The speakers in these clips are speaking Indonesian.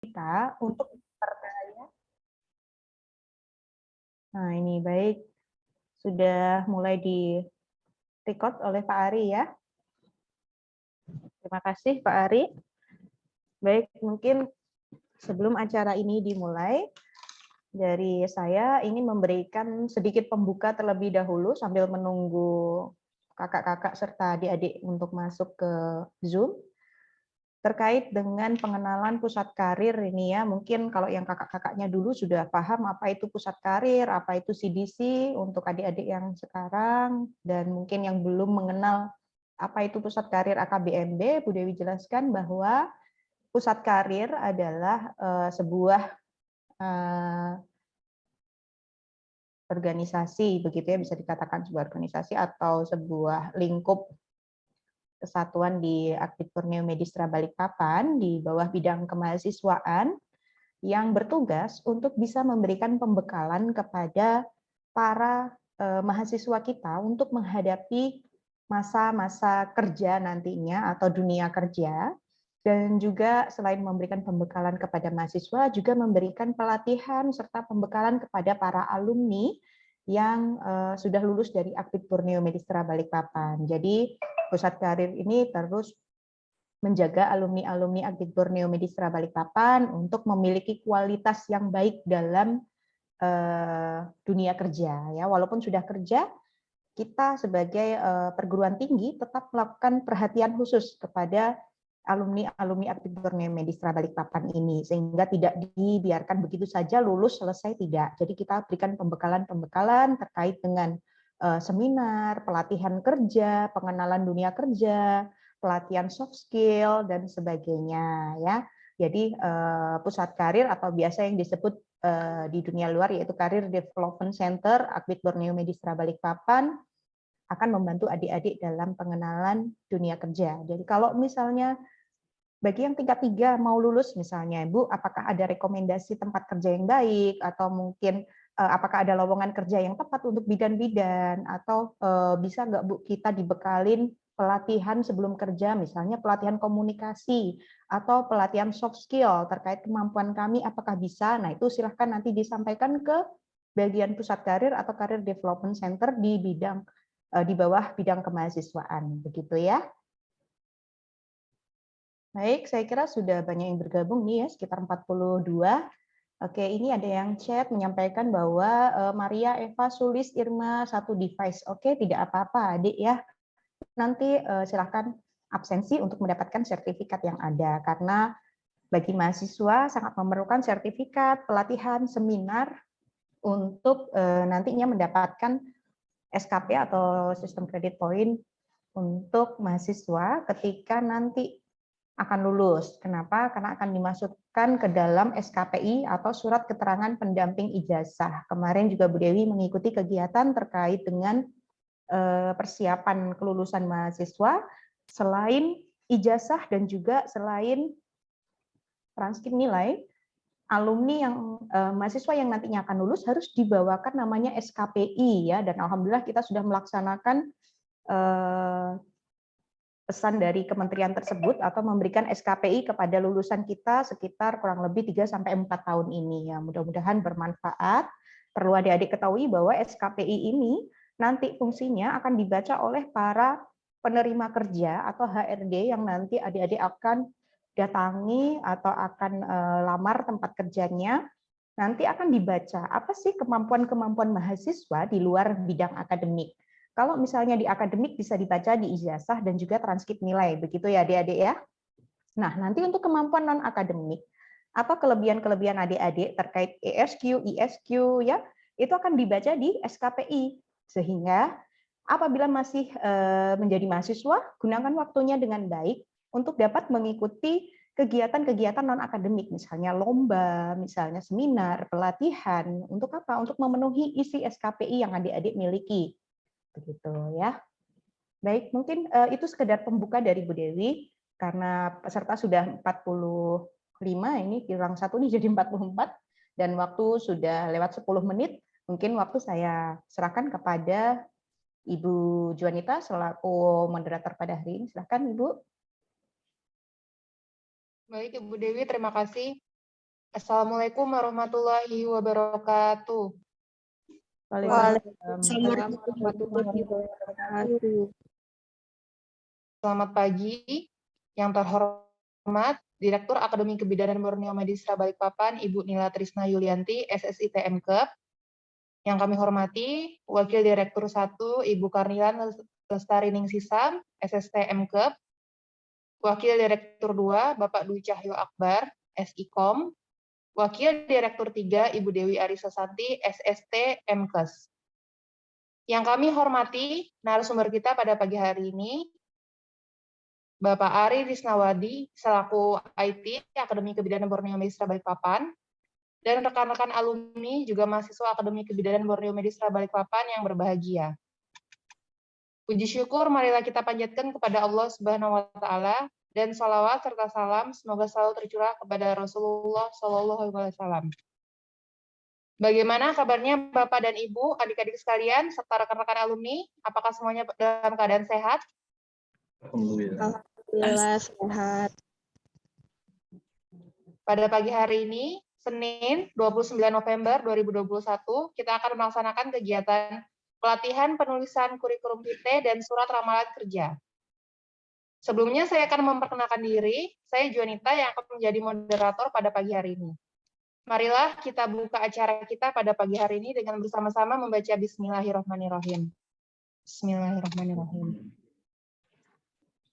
kita untuk terkait. Nah, ini baik. Sudah mulai di-record oleh Pak Ari ya. Terima kasih Pak Ari. Baik, mungkin sebelum acara ini dimulai, dari saya ingin memberikan sedikit pembuka terlebih dahulu sambil menunggu kakak-kakak serta adik-adik untuk masuk ke Zoom. Terkait dengan pengenalan pusat karir ini ya, mungkin kalau yang kakak-kakaknya dulu sudah paham apa itu pusat karir, apa itu CDC untuk adik-adik yang sekarang, dan mungkin yang belum mengenal apa itu pusat karir AKBMB, Bu Dewi jelaskan bahwa pusat karir adalah sebuah organisasi, begitu ya, bisa dikatakan sebuah organisasi atau sebuah lingkup kesatuan di Aktivitas Neomedistra Balikpapan di bawah bidang kemahasiswaan yang bertugas untuk bisa memberikan pembekalan kepada para mahasiswa kita untuk menghadapi masa-masa kerja nantinya atau dunia kerja, dan juga selain memberikan pembekalan kepada mahasiswa, juga memberikan pelatihan serta pembekalan kepada para alumni yang sudah lulus dari Aktivitas Neomedistra Balikpapan. Jadi pusat karir ini terus menjaga alumni-alumni Aktif Borneo Medistra Balikpapan untuk memiliki kualitas yang baik dalam dunia kerja ya. Walaupun sudah kerja, kita sebagai perguruan tinggi tetap melakukan perhatian khusus kepada alumni-alumni Aktif Borneo Medistra Balikpapan ini, sehingga tidak dibiarkan begitu saja lulus selesai, tidak. Jadi kita berikan pembekalan-pembekalan terkait dengan seminar, pelatihan kerja, pengenalan dunia kerja, pelatihan soft skill dan sebagainya ya. Jadi pusat karir atau biasa yang disebut di dunia luar yaitu Career Development Center Akbid Borneo Medistra Balikpapan akan membantu adik-adik dalam pengenalan dunia kerja. Jadi kalau misalnya bagi yang tingkat 3 mau lulus misalnya, Bu, apakah ada rekomendasi tempat kerja yang baik, atau mungkin apakah ada lowongan kerja yang tepat untuk bidan-bidan, atau bisa nggak Bu kita dibekalin pelatihan sebelum kerja, misalnya pelatihan komunikasi, atau pelatihan soft skill terkait kemampuan kami, apakah bisa? Nah itu silahkan nanti disampaikan ke bagian pusat karir atau Career Development Center di bidang di bawah bidang kemahasiswaan, begitu ya. Baik, saya kira sudah banyak yang bergabung nih ya, sekitar 42. Oke, ini ada yang chat menyampaikan bahwa Maria Eva Sulis Irma satu device. Oke, tidak apa-apa adik ya. Nanti silahkan absensi untuk mendapatkan sertifikat yang ada. Karena bagi mahasiswa sangat memerlukan sertifikat, pelatihan, seminar untuk nantinya mendapatkan SKP atau sistem kredit point untuk mahasiswa ketika nanti akan lulus. Kenapa? Karena akan dimasukkan ke dalam SKPI atau Surat Keterangan Pendamping Ijazah. Kemarin juga Bu Dewi mengikuti kegiatan terkait dengan persiapan kelulusan mahasiswa, selain ijazah dan juga selain transkrip nilai, alumni yang mahasiswa yang nantinya akan lulus harus dibawakan namanya SKPI ya, dan alhamdulillah kita sudah melaksanakan pesan dari kementerian tersebut atau memberikan SKPI kepada lulusan kita sekitar kurang lebih 3-4 tahun ini ya. Mudah-mudahan bermanfaat. Perlu adik-adik ketahui bahwa SKPI ini nanti fungsinya akan dibaca oleh para penerima kerja atau HRD yang nanti adik-adik akan datangi atau akan lamar tempat kerjanya. Nanti akan dibaca apa sih kemampuan-kemampuan mahasiswa di luar bidang akademik. Kalau misalnya di akademik bisa dibaca di ijazah dan juga transkrip nilai, begitu ya adik-adik ya. Nah, nanti untuk kemampuan non-akademik atau kelebihan-kelebihan adik-adik terkait ESQ, ISQ ya, itu akan dibaca di SKPI. Sehingga apabila masih menjadi mahasiswa, gunakan waktunya dengan baik untuk dapat mengikuti kegiatan-kegiatan non-akademik, misalnya lomba, misalnya seminar, pelatihan, untuk apa? Untuk memenuhi isi SKPI yang adik-adik miliki. Begitu ya. Baik, mungkin itu sekedar pembuka dari Bu Dewi, karena peserta sudah 45, ini kurang satu nih jadi 44, dan waktu sudah lewat 10 menit, mungkin waktu saya serahkan kepada Ibu Juanita selaku moderator pada hari ini. Silakan Ibu. Baik, Ibu Dewi, terima kasih. Assalamualaikum warahmatullahi wabarakatuh. Waalaikumsalam warahmatullahi wabarakatuh. Selamat pagi, yang terhormat Direktur Akademi Kebidanan Borneo Medistra Balikpapan, Ibu Nila Trisna Yulianti, SSI TMKEP. Yang kami hormati, Wakil Direktur 1, Ibu Karnilan Lestari Ningsisam, SST MKEP. Wakil Direktur 2, Bapak Dwi Cahyo Akbar, SIKOM. Wakil Direktur 3, Ibu Dewi Arisa Santi, SST MKes. Yang kami hormati narasumber kita pada pagi hari ini, Bapak Ari Risnawadi, selaku IT Akademi Kebidanan Borneo Medistra Balikpapan, dan rekan-rekan alumni juga mahasiswa Akademi Kebidanan Borneo Medistra Balikpapan yang berbahagia. Puji syukur marilah kita panjatkan kepada Allah Subhanahu wa taala dan salawat serta salam semoga selalu tercurah kepada Rasulullah Shallallahu alaihi wasallam. Bagaimana kabarnya Bapak dan Ibu, adik-adik sekalian serta rekan-rekan alumni? Apakah semuanya dalam keadaan sehat? Alhamdulillah sehat. Pada pagi hari ini, Senin 29 November 2021, kita akan melaksanakan kegiatan pelatihan penulisan kurikulum vitae dan surat ramalan kerja. Sebelumnya saya akan memperkenalkan diri, saya Juanita yang akan menjadi moderator pada pagi hari ini. Marilah kita buka acara kita pada pagi hari ini dengan bersama-sama membaca Bismillahirrahmanirrahim. Bismillahirrahmanirrahim.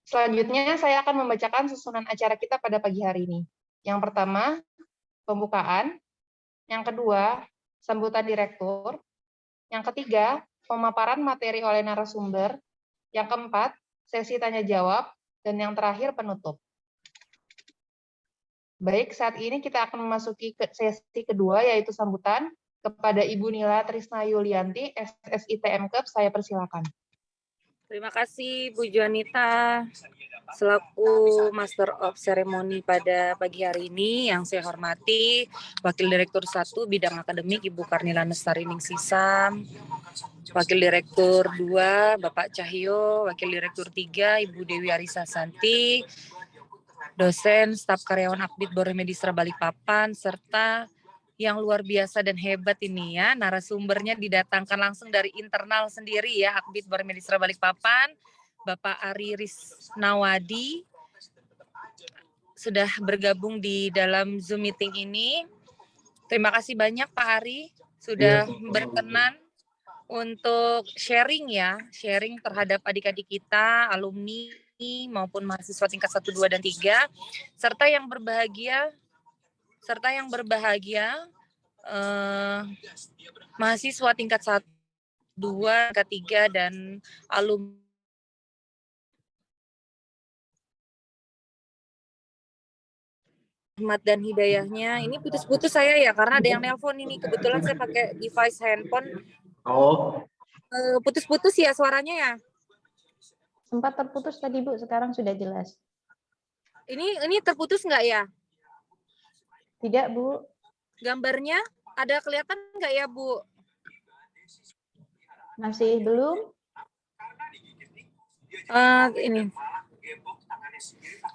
Selanjutnya saya akan membacakan susunan acara kita pada pagi hari ini. Yang pertama, pembukaan. Yang kedua, sambutan direktur. Yang ketiga, pemaparan materi oleh narasumber. Yang keempat, sesi tanya jawab. Dan yang terakhir, penutup. Baik, saat ini kita akan memasuki ke sesi kedua, yaitu sambutan kepada Ibu Nila Trisna Yulianti, SSI TMKEP. Saya persilakan. Terima kasih Bu Juanita selaku Master of Ceremony pada pagi hari ini. Yang saya hormati Wakil Direktur 1 Bidang Akademik Ibu Karnilan Lestari Ningsisam, Wakil Direktur 2 Bapak Cahyo, Wakil Direktur 3 Ibu Dewi Arisa Santi, dosen staf karyawan Akbid Borneo Medistra Balikpapan, serta yang luar biasa dan hebat ini ya, narasumbernya didatangkan langsung dari internal sendiri ya, Akbid Borneo Medistra Balikpapan, Bapak Ari Risnawadi sudah bergabung di dalam Zoom meeting ini. Terima kasih banyak Pak Ari sudah berkenan untuk sharing ya, sharing terhadap adik-adik kita, alumni maupun mahasiswa tingkat 1, 2, dan 3, serta yang berbahagia mahasiswa tingkat 1, 2, tingkat 3, dan alumni rahmat dan hidayahnya. Ini putus-putus saya ya, karena ada yang nelpon ini. Kebetulan saya pakai device handphone. Putus-putus ya suaranya ya? Sempat terputus tadi Bu, sekarang sudah jelas. Ini terputus nggak ya? Tidak Bu. Gambarnya ada kelihatan nggak ya Bu? Masih belum? Ini.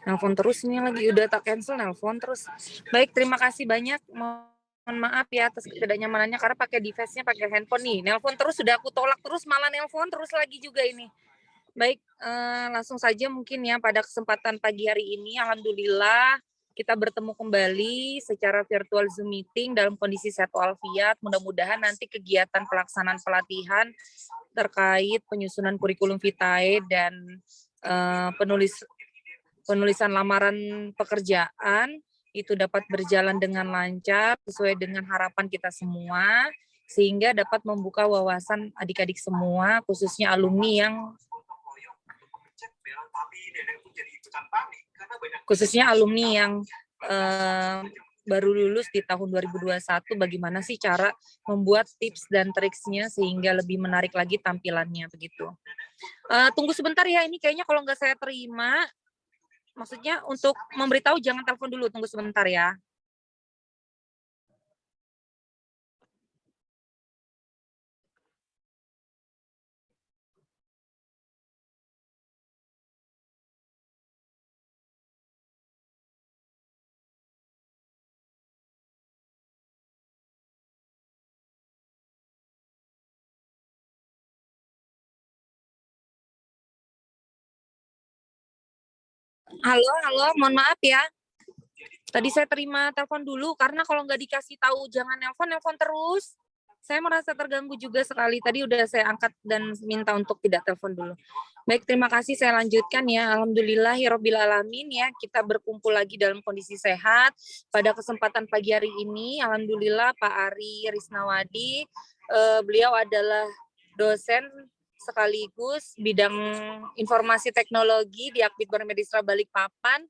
Nelfon terus ini lagi, udah tak cancel nelfon terus. Baik, terima kasih banyak. Mohon maaf ya atas ketidaknyamanannya karena pakai device-nya pakai handphone nih. Nelfon terus sudah aku tolak terus, malah nelfon terus lagi juga ini. Baik, langsung saja mungkin ya pada kesempatan pagi hari ini, alhamdulillah kita bertemu kembali secara virtual Zoom meeting dalam kondisi sehat walafiat. Mudah-mudahan nanti kegiatan pelaksanaan pelatihan terkait penyusunan kurikulum vitae dan penulisan lamaran pekerjaan itu dapat berjalan dengan lancar sesuai dengan harapan kita semua, sehingga dapat membuka wawasan adik-adik semua, khususnya alumni yang baru lulus di tahun 2021, bagaimana sih cara membuat tips dan triksnya sehingga lebih menarik lagi tampilannya begitu. Tunggu sebentar ya, ini kayaknya kalau nggak saya terima, maksudnya untuk memberitahu jangan telepon dulu, tunggu sebentar ya. Halo, mohon maaf ya. Tadi saya terima telepon dulu, karena kalau nggak dikasih tahu jangan nelpon terus. Saya merasa terganggu juga sekali. Tadi udah saya angkat dan minta untuk tidak telepon dulu. Baik, terima kasih. Saya lanjutkan ya. Alhamdulillahirabbil alamin ya. Kita berkumpul lagi dalam kondisi sehat. Pada kesempatan pagi hari ini, alhamdulillah Pak Ari Risnawadi, beliau adalah dosen sekaligus bidang informasi teknologi di Akbid Bormedistra Balikpapan,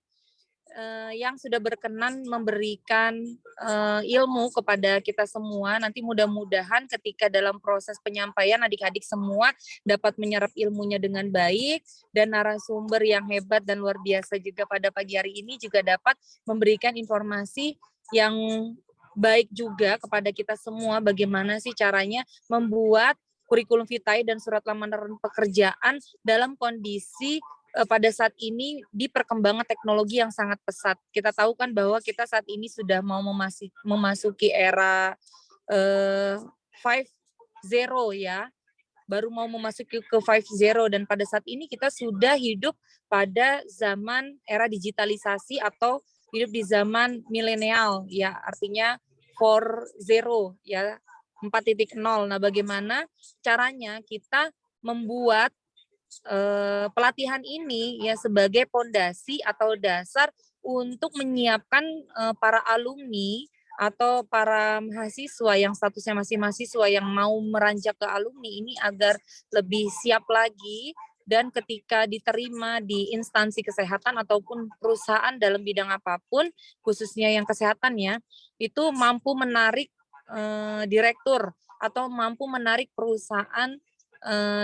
yang sudah berkenan memberikan ilmu kepada kita semua. Nanti mudah-mudahan ketika dalam proses penyampaian adik-adik semua dapat menyerap ilmunya dengan baik, dan narasumber yang hebat dan luar biasa juga pada pagi hari ini juga dapat memberikan informasi yang baik juga kepada kita semua, bagaimana sih caranya membuat kurikulum vitae dan surat lamaran pekerjaan dalam kondisi pada saat ini di perkembangan teknologi yang sangat pesat. Kita tahu kan bahwa kita saat ini sudah mau memasuki era 5.0 ya, baru mau memasuki ke 5.0, dan pada saat ini kita sudah hidup pada zaman era digitalisasi atau hidup di zaman milenial ya, artinya 4.0 ya, 4.0. Nah, bagaimana caranya kita membuat pelatihan ini ya sebagai pondasi atau dasar untuk menyiapkan para alumni atau para mahasiswa yang statusnya masih mahasiswa yang mau meranjak ke alumni ini agar lebih siap lagi, dan ketika diterima di instansi kesehatan ataupun perusahaan dalam bidang apapun, khususnya yang kesehatan ya, itu mampu menarik direktur atau mampu menarik perusahaan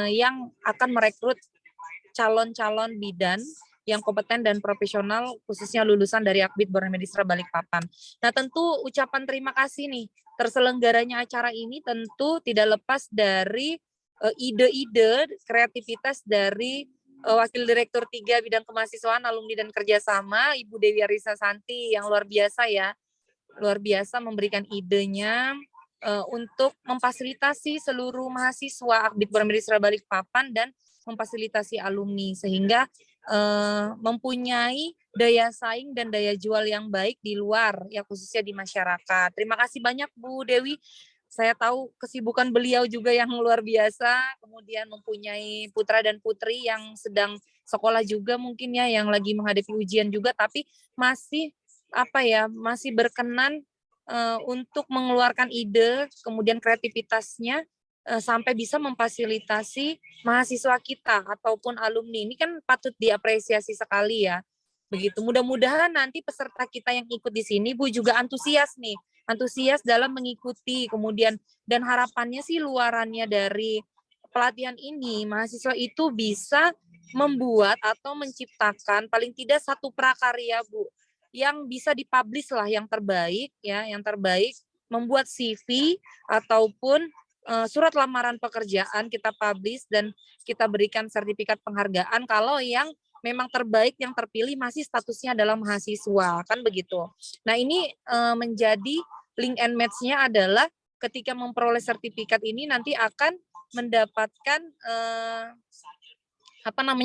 yang akan merekrut calon-calon bidan yang kompeten dan profesional, khususnya lulusan dari Akbid Bormedistra Balikpapan. Nah, tentu ucapan terima kasih nih, terselenggaranya acara ini tentu tidak lepas dari ide-ide, kreativitas dari Wakil Direktur 3 Bidang Kemahasiswaan, Alumni dan Kerjasama, Ibu Dewi Arisa Santi, yang luar biasa ya, luar biasa memberikan idenya untuk memfasilitasi seluruh mahasiswa Akbid Bormedistra Balikpapan dan memfasilitasi alumni sehingga mempunyai daya saing dan daya jual yang baik di luar ya, khususnya di masyarakat. Terima kasih banyak Bu Dewi. Saya tahu kesibukan beliau juga yang luar biasa, kemudian mempunyai putra dan putri yang sedang sekolah juga mungkin ya, yang lagi menghadapi ujian juga, tapi masih masih berkenan untuk mengeluarkan ide, kemudian kreativitasnya sampai bisa memfasilitasi mahasiswa kita ataupun alumni. Ini kan patut diapresiasi sekali ya. Begitu. Mudah-mudahan nanti peserta kita yang ikut di sini Bu juga antusias nih, antusias dalam mengikuti, kemudian dan harapannya sih luarannya dari pelatihan ini mahasiswa itu bisa membuat atau menciptakan paling tidak satu prakarya Bu, yang bisa dipublish lah, yang terbaik ya, yang terbaik membuat CV ataupun surat lamaran pekerjaan kita publish dan kita berikan sertifikat penghargaan kalau yang memang terbaik, yang terpilih masih statusnya adalah mahasiswa, kan begitu. Nah, ini menjadi link and match-nya adalah ketika memperoleh sertifikat ini nanti akan mendapatkan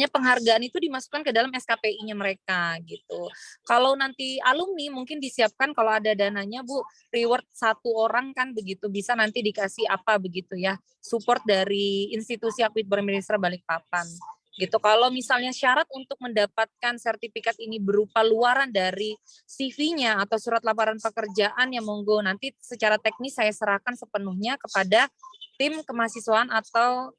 penghargaan itu dimasukkan ke dalam SKPI-nya mereka gitu. Kalau nanti alumni mungkin disiapkan kalau ada dananya Bu, reward 1 orang kan begitu, bisa nanti dikasih apa begitu ya, support dari institusi Akbid Bormedistra Balikpapan gitu. Kalau misalnya syarat untuk mendapatkan sertifikat ini berupa luaran dari CV-nya atau surat lamaran pekerjaan, ya monggo nanti secara teknis saya serahkan sepenuhnya kepada tim kemahasiswaan atau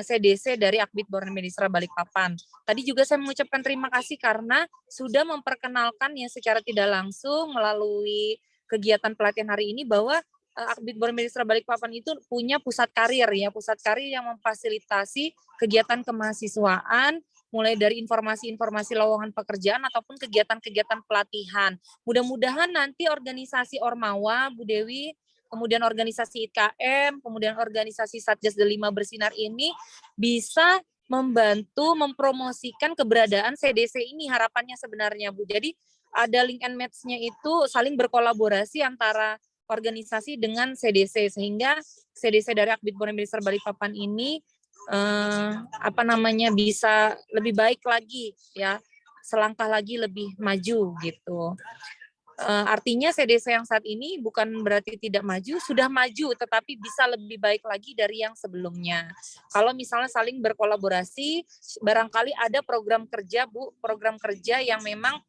CDC dari Akbid Bormedistra Balikpapan. Tadi juga saya mengucapkan terima kasih karena sudah memperkenalkan ya secara tidak langsung melalui kegiatan pelatihan hari ini bahwa Akbid Bormedistra Balikpapan itu punya pusat karir ya, pusat karir yang memfasilitasi kegiatan kemahasiswaan mulai dari informasi-informasi lowongan pekerjaan ataupun kegiatan-kegiatan pelatihan. Mudah-mudahan nanti organisasi Ormawa, Bu Dewi, kemudian organisasi IKM, kemudian organisasi Satgas Delima Bersinar ini bisa membantu mempromosikan keberadaan CDC ini, harapannya sebenarnya Bu. Jadi ada link and match-nya itu saling berkolaborasi antara organisasi dengan CDC sehingga CDC dari Akbid Bormedistra Balikpapan ini bisa lebih baik lagi ya selangkah lagi lebih maju gitu. Artinya CDC yang saat ini bukan berarti tidak maju, sudah maju, tetapi bisa lebih baik lagi dari yang sebelumnya. Kalau misalnya saling berkolaborasi, barangkali ada program kerja, Bu, program kerja yang memang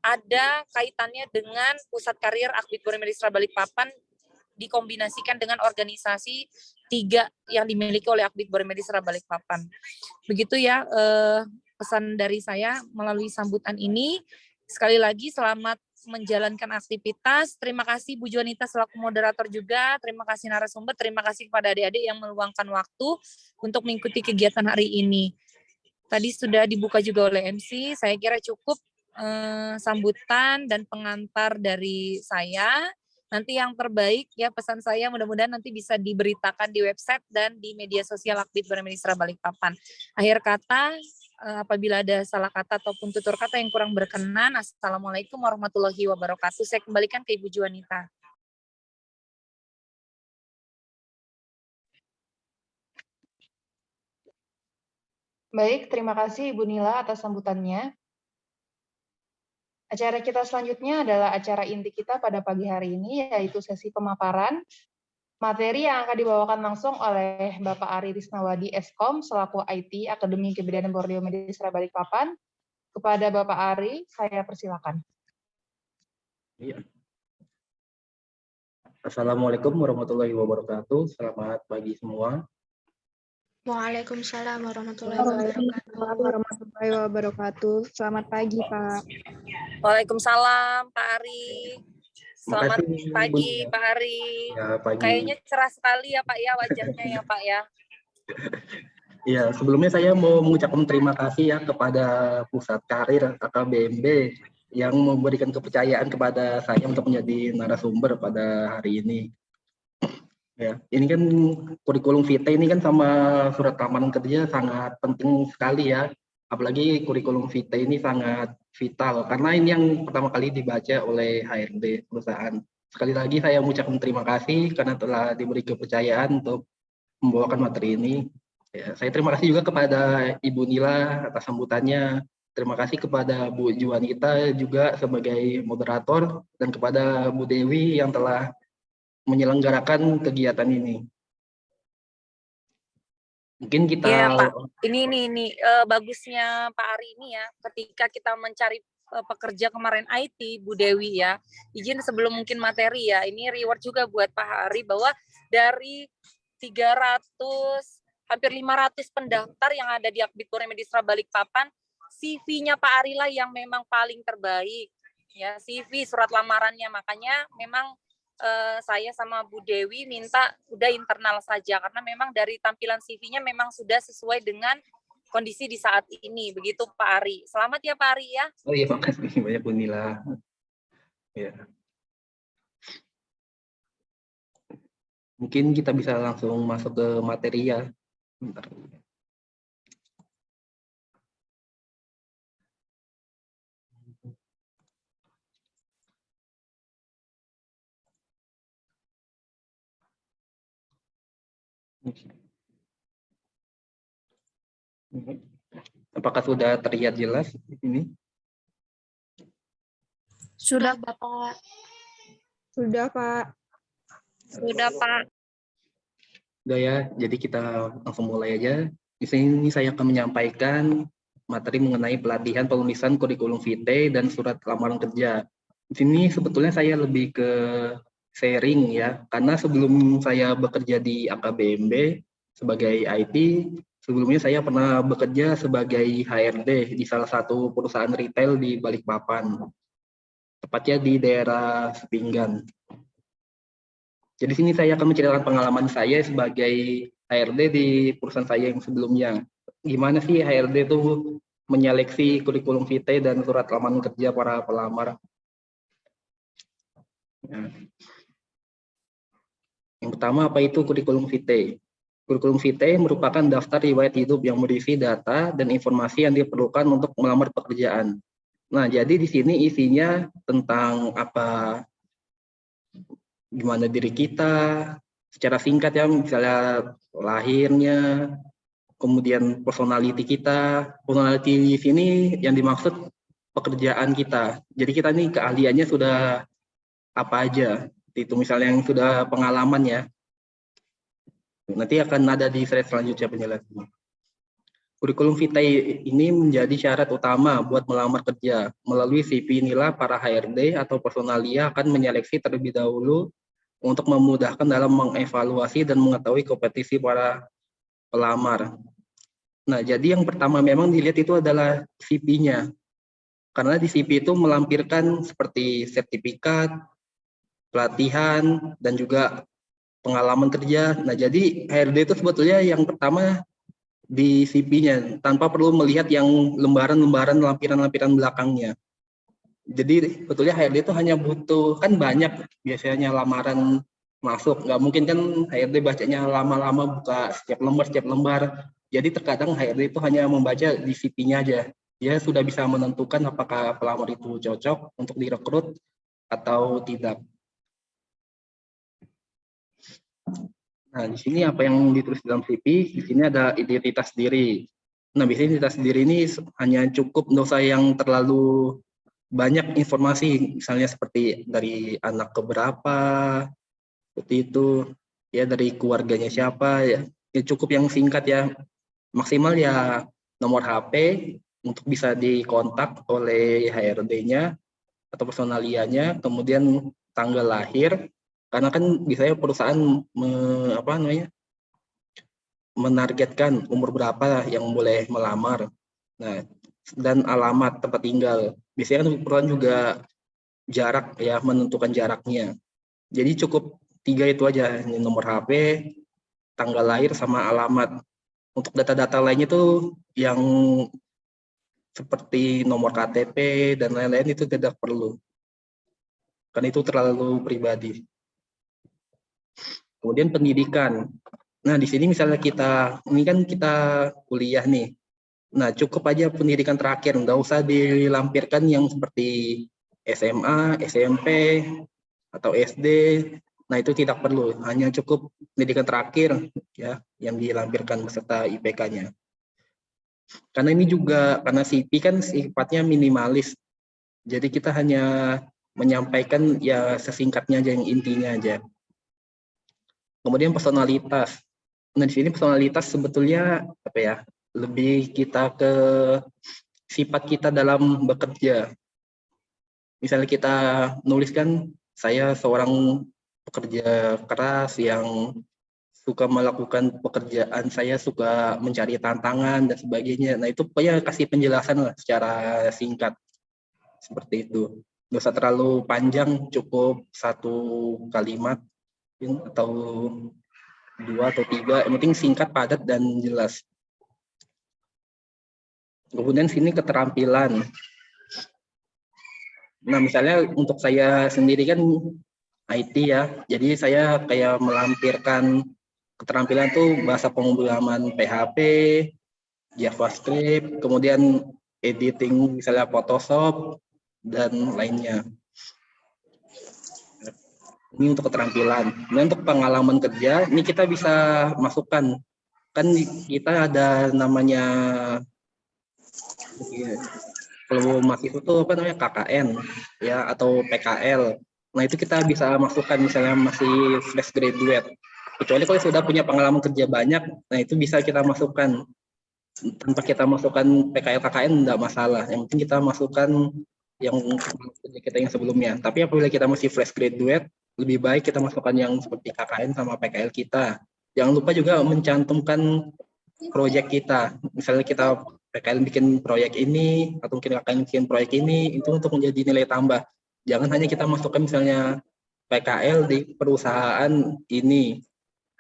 ada kaitannya dengan Pusat Karir Akbid Borneo Balikpapan dikombinasikan dengan organisasi 3 yang dimiliki oleh Akbid Borneo Balikpapan. Begitu ya pesan dari saya melalui sambutan ini. Sekali lagi selamat menjalankan aktivitas. Terima kasih Bu Juanita selaku moderator juga. Terima kasih narasumber. Terima kasih kepada adik-adik yang meluangkan waktu untuk mengikuti kegiatan hari ini. Tadi sudah dibuka juga oleh MC. Saya kira cukup sambutan dan pengantar dari saya. Nanti yang terbaik ya pesan saya mudah-mudahan nanti bisa diberitakan di website dan di media sosial Akbid Borneo Balikpapan. Akhir kata, apabila ada salah kata ataupun tutur kata yang kurang berkenan, Assalamualaikum warahmatullahi wabarakatuh. Saya kembalikan ke Ibu Juanita. Baik, terima kasih Ibu Nila atas sambutannya. Acara kita selanjutnya adalah acara inti kita pada pagi hari ini, yaitu sesi pemaparan materi yang akan dibawakan langsung oleh Bapak Ari Risnawadi Eskom selaku IT Akademi Kebidanan Borneo Medistra Balikpapan. Kepada Bapak Ari, saya persilakan. Ya. Assalamualaikum warahmatullahi wabarakatuh. Selamat pagi semua. Waalaikumsalam warahmatullahi wabarakatuh. Selamat pagi, Pak. Waalaikumsalam, Pak Ari. Selamat pagi, Pak Ari. Ya, pagi. Kayaknya cerah sekali ya, Pak ya, wajahnya ya, Pak ya. Ya, sebelumnya saya mau mengucapkan terima kasih ya kepada Pusat Karir AKBMB yang memberikan kepercayaan kepada saya untuk menjadi narasumber pada hari ini. Ya, ini kan kurikulum vitae ini kan sama surat lamaran kerja sangat penting sekali ya. Apalagi kurikulum vitae ini sangat vital karena ini yang pertama kali dibaca oleh HRD perusahaan. Sekali lagi saya mengucapkan terima kasih karena telah diberi kepercayaan untuk membawakan materi ini. Ya, saya terima kasih juga kepada Ibu Nila atas sambutannya. Terima kasih kepada Bu Juanita juga sebagai moderator dan kepada Bu Dewi yang telah menyelenggarakan kegiatan ini. Mungkin kita ya, Pak. Ini bagusnya Pak Ari ini ya, ketika kita mencari pekerja kemarin IT, Bu Dewi ya. Izin sebelum mungkin materi ya, ini reward juga buat Pak Ari bahwa dari 300 hampir 500 pendaftar yang ada di Akbid Borneo Balikpapan, CV-nya Pak Ari lah yang memang paling terbaik. Ya, CV surat lamarannya, makanya memang saya sama Bu Dewi minta udah internal saja karena memang dari tampilan CV-nya memang sudah sesuai dengan kondisi di saat ini. Begitu Pak Ari. Selamat ya Pak Ari ya. Oh iya, makasih banyak Bu Nila. Ya. Mungkin kita bisa langsung masuk ke materi ya. Bentar. Apakah sudah terlihat jelas ini? Sudah, Bapak. Sudah, Pak. Sudah, Pak. Udah ya, jadi kita langsung mulai aja. Di sini saya akan menyampaikan materi mengenai pelatihan penulisan kurikulum vitae dan surat lamaran kerja. Di sini sebetulnya saya lebih ke sharing ya, karena sebelum saya bekerja di AKBMB sebagai IT, sebelumnya saya pernah bekerja sebagai HRD di salah satu perusahaan retail di Balikpapan, tepatnya di daerah Sepinggan. Jadi sini saya akan menceritakan pengalaman saya sebagai HRD di perusahaan saya yang sebelumnya. Gimana sih HRD itu menyeleksi kurikulum vitae dan surat lamaran kerja para pelamar. Nah. Yang pertama, apa itu kurikulum vitae? Kurikulum vitae merupakan daftar riwayat hidup yang berisi data dan informasi yang diperlukan untuk melamar pekerjaan. Nah, jadi di sini isinya tentang apa, gimana diri kita, secara singkat ya, misalnya lahirnya, kemudian personality kita. Personality di sini yang dimaksud pekerjaan kita. Jadi kita nih keahliannya sudah apa aja. Itu misalnya yang sudah pengalaman ya. Nanti akan ada di slide selanjutnya penjelasannya. Kurikulum vitae ini menjadi syarat utama buat melamar kerja. Melalui CV inilah para HRD atau personalia akan menyeleksi terlebih dahulu untuk memudahkan dalam mengevaluasi dan mengetahui kompetisi para pelamar. Nah, jadi yang pertama memang dilihat itu adalah CV-nya. Karena di CV itu melampirkan seperti sertifikat, pelatihan, dan juga pengalaman kerja. Nah, jadi HRD itu sebetulnya yang pertama di CV-nya, tanpa perlu melihat yang lembaran-lembaran lampiran-lampiran belakangnya. Jadi sebetulnya HRD itu hanya butuh, kan banyak biasanya lamaran masuk, nggak mungkin kan HRD bacanya lama-lama buka setiap lembar. Jadi terkadang HRD itu hanya membaca di CV-nya aja. Dia sudah bisa menentukan apakah pelamar itu cocok untuk direkrut atau tidak. Nah, di sini apa yang ditulis dalam CV, di sini ada identitas diri. Nah, biasanya identitas diri ini hanya cukup nggak usah yang terlalu banyak informasi, misalnya seperti dari anak keberapa, seperti itu, ya dari keluarganya siapa, ya cukup yang singkat ya, maksimal ya nomor HP untuk bisa dikontak oleh HRD-nya atau personalianya, kemudian tanggal lahir, karena kan biasanya perusahaan menargetkan umur berapa yang boleh melamar. Nah, dan alamat tempat tinggal. Biasanya kan perusahaan juga jarak ya, menentukan jaraknya. Jadi cukup 3 itu aja, nomor HP, tanggal lahir, sama alamat. Untuk data-data lainnya tuh yang seperti nomor KTP dan lain-lain itu tidak perlu. Karena itu terlalu pribadi. Kemudian pendidikan. Nah, di sini misalnya ini kan kita kuliah nih. Nah, cukup aja pendidikan terakhir, nggak usah dilampirkan yang seperti SMA, SMP, atau SD. Nah, itu tidak perlu, hanya cukup pendidikan terakhir ya yang dilampirkan beserta IPK-nya. Karena ini juga, karena CV kan sifatnya minimalis, jadi kita hanya menyampaikan ya sesingkatnya aja, yang intinya aja. Kemudian personalitas. Nah, di sini personalitas sebetulnya apa ya? Lebih kita ke sifat kita dalam bekerja. Misalnya kita nuliskan, saya seorang pekerja keras yang suka melakukan pekerjaan, saya suka mencari tantangan dan sebagainya. Nah, itu pokoknya kasih penjelasan lah secara singkat. Seperti itu. Nggak usah terlalu panjang, cukup 1 kalimat atau 2 atau 3, yang penting singkat, padat, dan jelas. Kemudian sini keterampilan. Nah, misalnya untuk saya sendiri kan IT ya, jadi saya kayak melampirkan keterampilan tuh bahasa pemrograman PHP, JavaScript, kemudian editing misalnya Photoshop, dan lainnya. Ini untuk keterampilan. Dan untuk pengalaman kerja, ini kita bisa masukkan. Kan kita ada namanya, kalau mahasiswa itu apa namanya, KKN ya, atau PKL. Nah, itu kita bisa masukkan misalnya masih fresh graduate. Kecuali kalau sudah punya pengalaman kerja banyak, nah itu bisa kita masukkan. Tanpa kita masukkan PKL KKN enggak masalah. Yang penting kita masukkan yang kerja kita yang sebelumnya. Tapi apabila kita masih fresh graduate, lebih baik kita masukkan yang seperti KKN sama PKL kita. Jangan lupa juga mencantumkan proyek kita. Misalnya kita PKL bikin proyek ini, atau mungkin KKN bikin proyek ini, itu untuk menjadi nilai tambah. Jangan hanya kita masukkan misalnya PKL di perusahaan ini,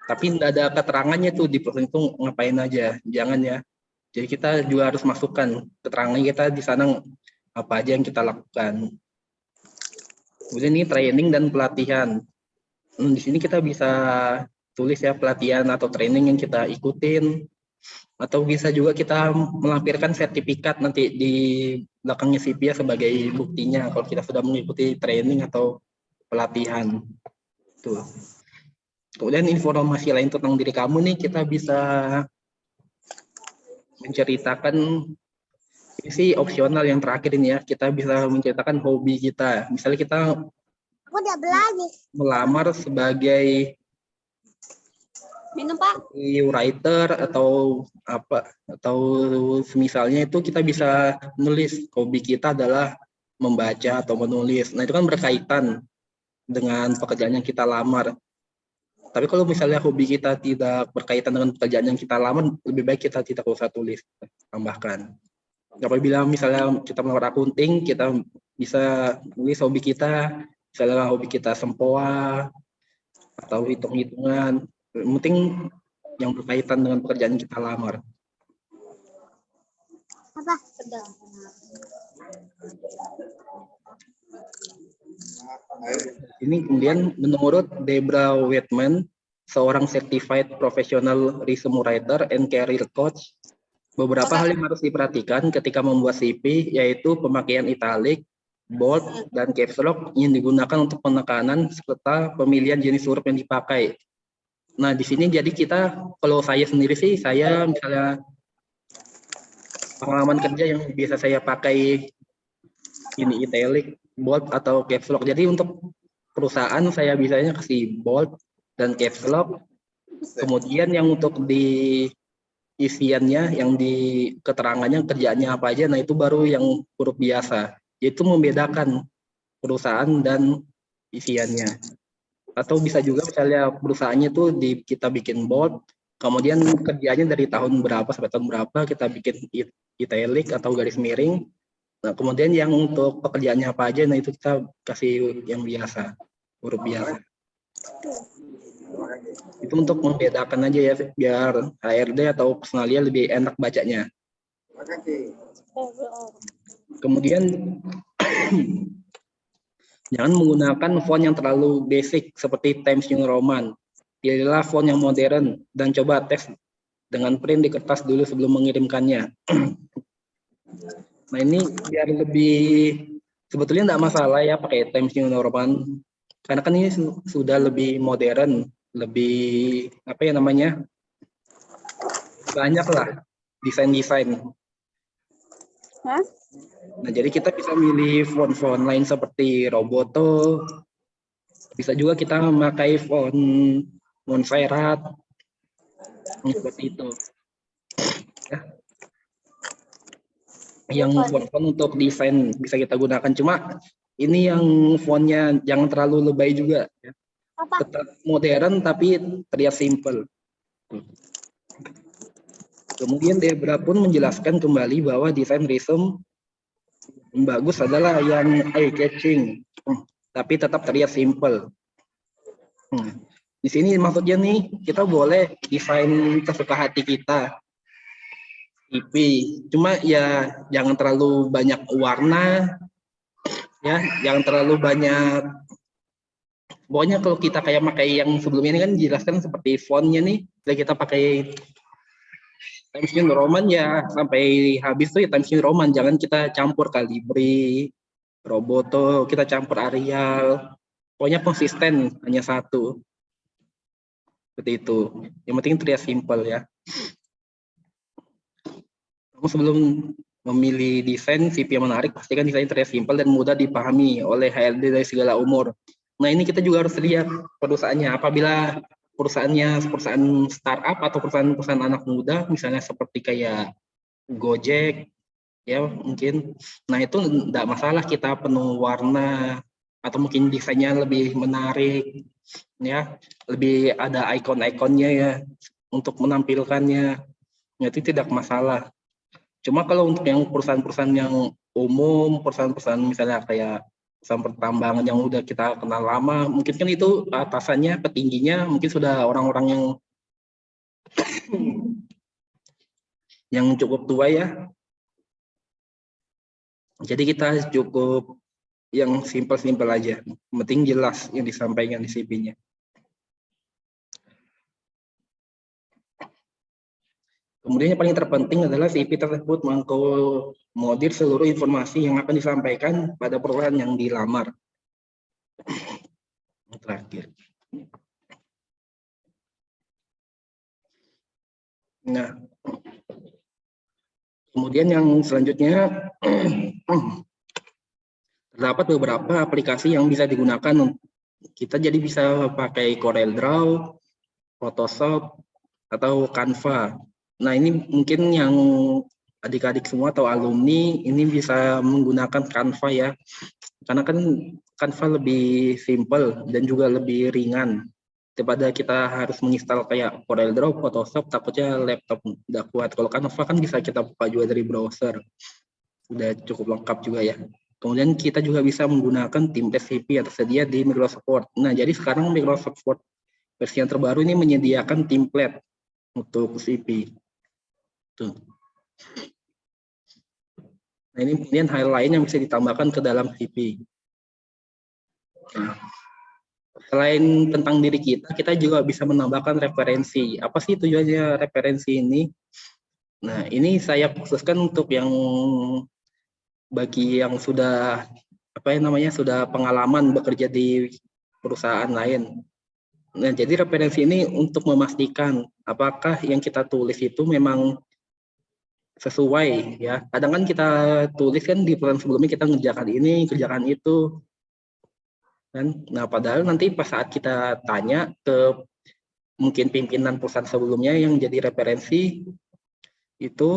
tapi tidak ada keterangannya tuh di perusahaan itu ngapain aja. Jangan ya. Jadi kita juga harus masukkan keterangan kita di sana apa aja yang kita lakukan. Kemudian ini training dan pelatihan. Di sini kita bisa tulis ya pelatihan atau training yang kita ikutin, atau bisa juga kita melampirkan sertifikat nanti di belakangnya CV sebagai buktinya kalau kita sudah mengikuti training atau pelatihan. Tuh. Kemudian informasi lain tentang diri kamu nih, kita bisa menceritakan Ini sih opsional yang terakhir ini ya. Kita bisa menceritakan hobi kita. Misalnya kita melamar sebagai writer atau apa, atau semisalnya itu kita bisa nulis hobi kita adalah membaca atau menulis. Nah itu kan berkaitan dengan pekerjaan yang kita lamar. Tapi kalau misalnya hobi kita tidak berkaitan dengan pekerjaan yang kita lamar, lebih baik kita tidak usah tulis, tambahkan. Apabila misalnya kita melamar akunting, kita bisa tulis hobi kita, misalnya hobi kita sempoa atau hitung-hitungan. Yang penting yang berkaitan dengan pekerjaan yang kita lamar. Ini kemudian menurut Debra Whitman, seorang certified professional resume writer and career coach, beberapa hal yang harus diperhatikan ketika membuat CV, yaitu pemakaian italic, bold, dan caps lock yang digunakan untuk penekanan serta pemilihan jenis huruf yang dipakai. Nah, di sini jadi kita, kalau saya sendiri sih, saya misalnya pengalaman kerja yang biasa saya pakai ini italic, bold, atau caps lock. Jadi untuk perusahaan saya biasanya kasih bold dan caps lock. Kemudian yang untuk di isiannya, yang di keterangannya kerjaannya apa aja, nah itu baru yang huruf biasa. Itu membedakan perusahaan dan isiannya. Atau bisa juga misalnya perusahaannya tuh kita bikin bold, kemudian kerjanya dari tahun berapa sampai tahun berapa kita bikin italic atau garis miring. Nah kemudian yang untuk pekerjaannya apa aja, nah itu kita kasih yang biasa, huruf biasa. Itu untuk membedakan aja ya, biar HRD atau personalia lebih enak bacanya. Kemudian jangan menggunakan font yang terlalu basic seperti Times New Roman. Pilihlah font yang modern dan coba teks dengan print di kertas dulu sebelum mengirimkannya. Nah ini biar lebih, sebetulnya tidak masalah ya pakai Times New Roman, karena kan ini sudah lebih modern, lebih apa ya namanya, banyak lah desain-desain. Nah jadi kita bisa milih font-font lain seperti Roboto, bisa juga kita memakai font Montserrat seperti itu ya. Yang font-font untuk desain bisa kita gunakan, cuma ini yang fontnya jangan terlalu lebay juga ya. Tetap modern tapi terlihat simple. Kemudian Debra pun menjelaskan kembali bahwa desain resume yang bagus adalah yang eye-catching, tapi tetap terlihat simple. Di sini maksudnya nih, kita boleh desain kesuka hati kita, CV, cuma ya jangan terlalu banyak warna, ya jangan terlalu banyak. Pokoknya kalau kita kayak pakai yang sebelumnya ini kan jelaskan seperti fontnya nih, kita pakai Times New Roman ya sampai habis tuh ya Times New Roman, jangan kita campur Calibri, Roboto, kita campur Arial. Pokoknya konsisten hanya satu. Seperti itu. Yang penting terlihat simpel ya. Sebelum memilih desain CV yang menarik, pastikan desain terlihat simpel dan mudah dipahami oleh HRD dari segala umur. Nah ini kita juga harus lihat perusahaannya. Apabila perusahaan startup atau perusahaan anak muda, misalnya seperti kayak Gojek, ya mungkin, nah itu tidak masalah kita penuh warna atau mungkin desainnya lebih menarik, ya lebih ada ikon-ikonnya ya untuk menampilkannya, ya, itu tidak masalah. Cuma kalau untuk yang perusahaan-perusahaan yang umum, perusahaan-perusahaan misalnya kayak perusahaan pertambangan yang udah kita kenal lama, mungkin kan itu atasannya, petingginya mungkin sudah orang-orang yang cukup tua ya. Jadi kita cukup yang simpel-simpel aja, penting jelas yang disampaikan di CV-nya. Kemudian yang paling terpenting adalah CV tersebut mengakomodir seluruh informasi yang akan disampaikan pada perusahaan yang dilamar. Terakhir. Nah, Kemudian yang selanjutnya, terdapat beberapa aplikasi yang bisa digunakan. Kita jadi bisa pakai CorelDRAW, Photoshop, atau Canva. Nah, ini mungkin yang adik-adik semua atau alumni ini bisa menggunakan Canva ya. Karena kan Canva lebih simple dan juga lebih ringan. Daripada kita harus menginstal kayak CorelDRAW, Photoshop, takutnya laptop nggak kuat. Kalau Canva kan bisa kita buka juga dari browser. Sudah cukup lengkap juga ya. Kemudian kita juga bisa menggunakan template CP yang tersedia di Microsoft Word. Nah, jadi sekarang Microsoft Word versi yang terbaru ini menyediakan template untuk CP. Tuh. Nah, ini kemudian hal lain yang bisa ditambahkan ke dalam CP. Nah, selain tentang diri kita, kita juga bisa menambahkan referensi. Apa sih tujuannya referensi ini? Nah, ini saya khususkan untuk yang bagi yang sudah sudah pengalaman bekerja di perusahaan lain. Nah, jadi referensi ini untuk memastikan apakah yang kita tulis itu memang sesuai ya. Kadang kan kita tulis kan di perusahaan sebelumnya kita ngerjakan ini, kerjakan itu. Kan? Nah, padahal nanti pas saat kita tanya ke mungkin pimpinan perusahaan sebelumnya yang jadi referensi itu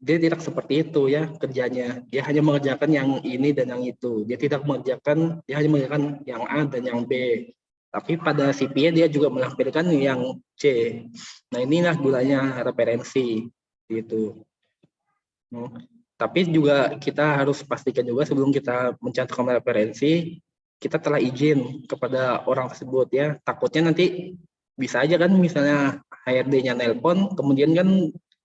dia tidak seperti itu ya kerjanya. Dia hanya mengerjakan yang ini dan yang itu. Dia hanya mengerjakan yang A dan yang B. Tapi pada CV-nya dia juga melampirkan yang C. Nah, inilah gunanya referensi gitu. Tapi juga kita harus pastikan juga sebelum kita mencantumkan referensi, kita telah izin kepada orang tersebut ya. Takutnya nanti bisa aja kan misalnya HRD-nya nelpon, kemudian kan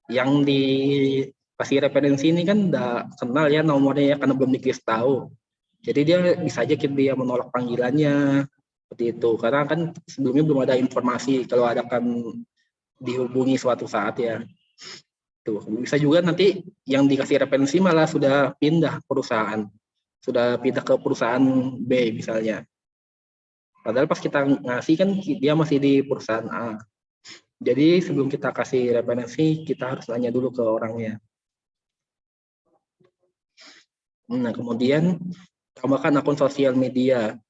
yang dikasih referensi ini kan udah kenal ya nomornya ya karena belum dikasih tahu. Jadi dia bisa aja dia menolak panggilannya seperti itu karena kan sebelumnya belum ada informasi kalau ada kan dihubungi suatu saat ya. Tuh, bisa juga nanti yang dikasih referensi malah sudah pindah perusahaan. Sudah pindah ke perusahaan B misalnya. Padahal pas kita ngasih kan dia masih di perusahaan A. Jadi sebelum kita kasih referensi, kita harus tanya dulu ke orangnya. Nah, kemudian tambahkan akun sosial media.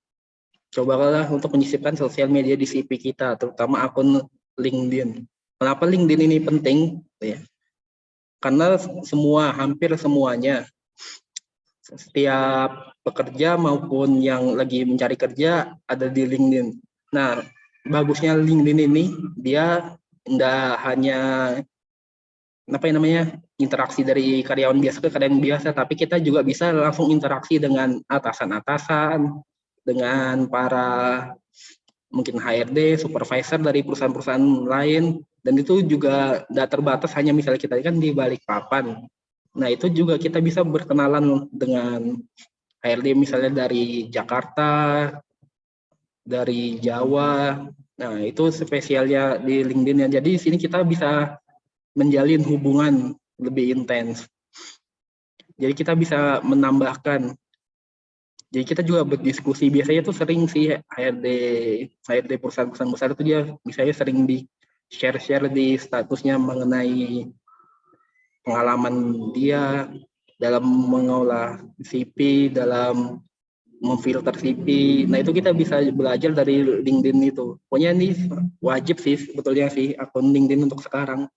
Cobalah untuk menyisipkan sosial media di CV kita, terutama akun LinkedIn. Kenapa LinkedIn ini penting? Ya. Karena hampir semuanya, setiap pekerja maupun yang lagi mencari kerja ada di LinkedIn. Nah, bagusnya LinkedIn ini dia tidak hanya interaksi dari karyawan biasa ke karyawan biasa, tapi kita juga bisa langsung interaksi dengan atasan-atasan, dengan para mungkin HRD, supervisor dari perusahaan-perusahaan lain, dan itu juga tidak terbatas hanya misalnya kita kan di Balikpapan. Nah, itu juga kita bisa berkenalan dengan HRD misalnya dari Jakarta, dari Jawa. Nah, itu spesialnya di LinkedIn ya. Jadi di sini kita bisa menjalin hubungan lebih intens. Jadi kita bisa menambahkan. Jadi kita juga berdiskusi. Biasanya tuh sering sih HRD perusahaan-perusahaan besar itu dia misalnya sering di share di statusnya mengenai pengalaman dia dalam mengolah CV, dalam memfilter CV. Nah, itu kita bisa belajar dari LinkedIn itu. Pokoknya ini wajib sih sebetulnya sih akun LinkedIn untuk sekarang.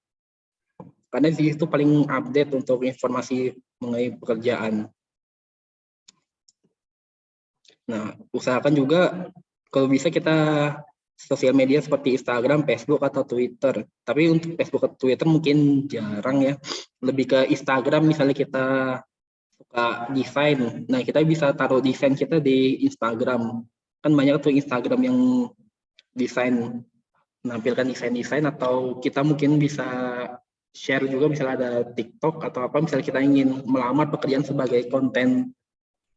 Karena di situ paling update untuk informasi mengenai pekerjaan. Nah, usahakan juga kalau bisa kita sosial media seperti Instagram, Facebook, atau Twitter. Tapi untuk Facebook atau Twitter mungkin jarang ya. Lebih ke Instagram misalnya kita suka desain. Nah, kita bisa taruh desain kita di Instagram. Kan banyak tuh Instagram yang desain, menampilkan desain-desain, atau kita mungkin bisa share juga misalnya ada TikTok atau apa, misalnya kita ingin melamar pekerjaan sebagai konten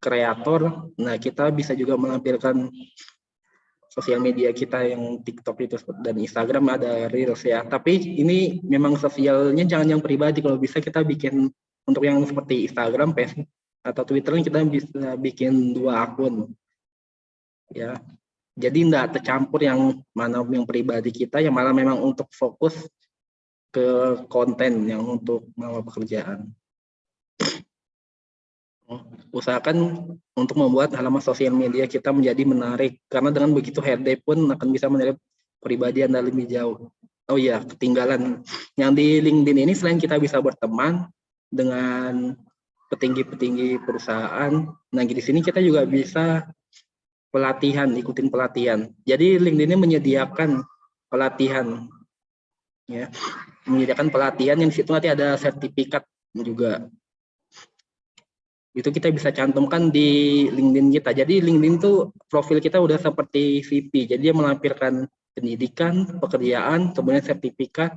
kreator. Nah, kita bisa juga menampilkan sosial media kita yang TikTok itu dan Instagram ada Reels ya. Tapi ini memang sosialnya jangan yang pribadi. Kalau bisa kita bikin untuk yang seperti Instagram, Facebook, atau Twitter kita bisa bikin 2 akun. Ya. Jadi enggak tercampur yang mana yang pribadi kita, yang malah memang untuk fokus ke konten yang untuk melamar pekerjaan. Usahakan untuk membuat halaman sosial media kita menjadi menarik, karena dengan begitu HRD pun akan bisa menilai pribadi Anda lebih jauh. Oh iya, ketinggalan. Yang di LinkedIn ini selain kita bisa berteman dengan petinggi-petinggi perusahaan, nah di sini kita juga bisa pelatihan, ikutin pelatihan. Jadi LinkedIn ini menyediakan pelatihan, ya, menyediakan pelatihan yang di situ nanti ada sertifikat juga. Itu kita bisa cantumkan di LinkedIn kita. Jadi LinkedIn tuh profil kita udah seperti CV. Jadi dia melampirkan pendidikan, pekerjaan, kemudian sertifikat.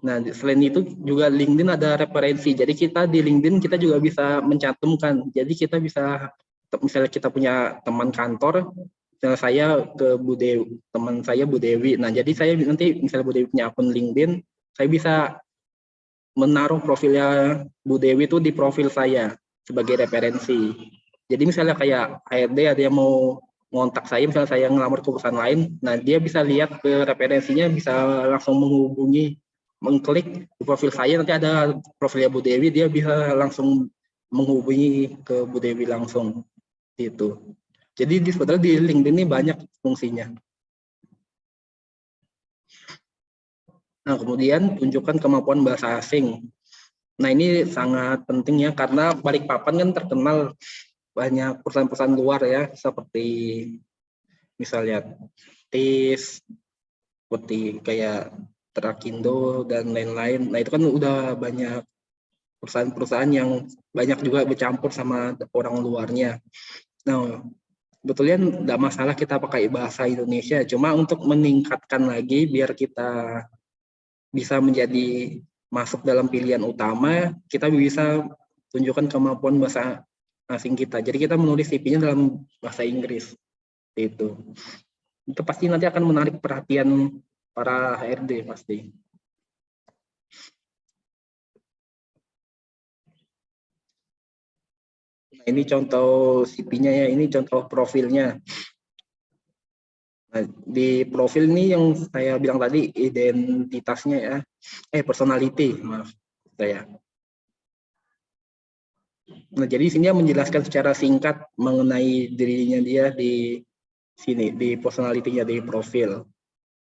Nah, selain itu juga LinkedIn ada referensi. Jadi kita di LinkedIn kita juga bisa mencantumkan. Jadi kita bisa, misalnya kita punya teman kantor, misalnya saya ke Bu Dewi, teman saya Bu Dewi. Nah, jadi saya nanti misalnya Bu Dewi punya akun LinkedIn, saya bisa menaruh profilnya Bu Dewi itu di profil saya sebagai referensi. Jadi misalnya kayak HRD ada yang mau ngontak saya, misalnya saya ngelamar ke perusahaan lain, nah dia bisa lihat ke referensinya, bisa langsung menghubungi, mengklik di profil saya, nanti ada profilnya Bu Dewi, dia bisa langsung menghubungi ke Bu Dewi langsung gitu. Jadi sebetulnya di LinkedIn ini banyak fungsinya. Nah, kemudian tunjukkan kemampuan bahasa asing. Nah, ini sangat penting ya, karena Balikpapan kan terkenal banyak perusahaan-perusahaan luar ya, seperti misalnya TIS, seperti kayak Trakindo dan lain-lain. Nah, itu kan udah banyak perusahaan-perusahaan yang banyak juga bercampur sama orang luarnya. Nah, sebetulnya tidak masalah kita pakai bahasa Indonesia, cuma untuk meningkatkan lagi biar kita bisa menjadi masuk dalam pilihan utama, kita bisa tunjukkan kemampuan bahasa asing kita. Jadi kita menulis CV-nya dalam bahasa Inggris. Itu pasti nanti akan menarik perhatian para HRD pasti. Nah, ini contoh CV-nya ya, ini contoh profilnya. Nah, di profil ini yang saya bilang tadi identitasnya ya, personality, maaf saya. Nah, jadi sini dia menjelaskan secara singkat mengenai dirinya dia di sini, di personality-nya, di profil.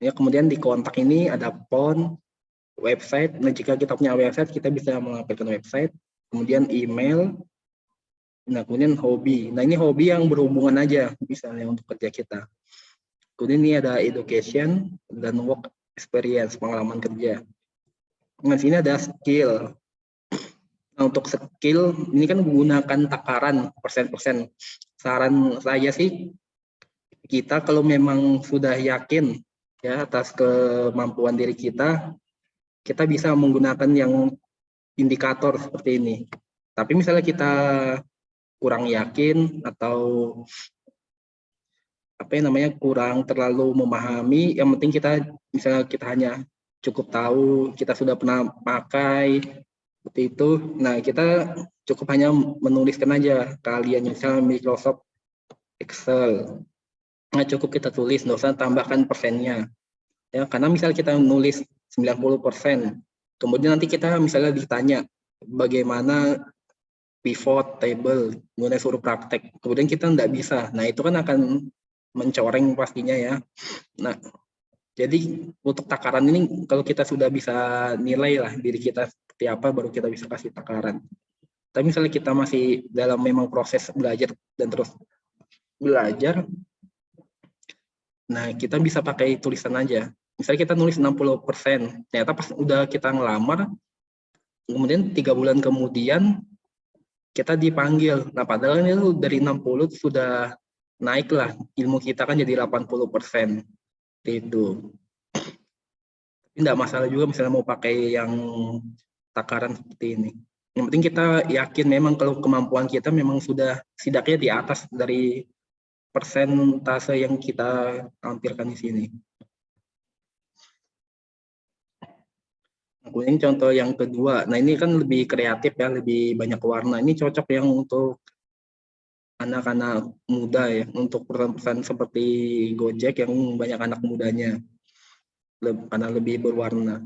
Ya, kemudian di kontak ini ada phone, website. Nah, jika kita punya website, kita bisa melampirkan website. Kemudian email. Nah, kemudian hobi. Nah, ini hobi yang berhubungan aja, misalnya untuk kerja kita. Kemudian ini ada education dan work experience, pengalaman kerja. Nah, sini ada skill. Nah, untuk skill, ini kan menggunakan takaran persen-persen. Saran saya sih, kita kalau memang sudah yakin ya atas kemampuan diri kita bisa menggunakan yang indikator seperti ini. Tapi misalnya kita kurang yakin atau kurang terlalu memahami, yang penting kita misalnya kita hanya cukup tahu, kita sudah pernah pakai seperti itu. Nah, kita cukup hanya menuliskan aja keahliannya, misalnya Microsoft Excel. Nah, cukup kita tulis, nggak usah tambahkan persennya. Ya, karena misal kita nulis 90%, kemudian nanti kita misalnya ditanya bagaimana pivot table, kemudian suruh praktek, kemudian kita nggak bisa. Nah, itu kan akan mencoreng pastinya ya. Nah, jadi untuk takaran ini kalau kita sudah bisa nilai lah diri kita seperti apa, baru kita bisa kasih takaran. Tapi misalnya kita masih dalam memang proses belajar dan terus belajar, nah kita bisa pakai tulisan aja. Misalnya kita nulis 60%, ternyata pas udah kita ngelamar, kemudian 3 bulan kemudian kita dipanggil. Nah, padahal itu dari 60 sudah naik lah, ilmu kita kan jadi 80%. Itu. Tidak masalah juga misalnya mau pakai yang takaran seperti ini. Yang penting kita yakin memang kalau kemampuan kita memang sudah setidaknya di atas dari persentase yang kita tampilkan di sini. Kemudian contoh yang kedua, nah ini kan lebih kreatif ya, lebih banyak warna. Ini cocok yang untuk anak-anak muda ya, untuk perusahaan-perusahaan seperti Gojek yang banyak anak mudanya. karena lebih berwarna.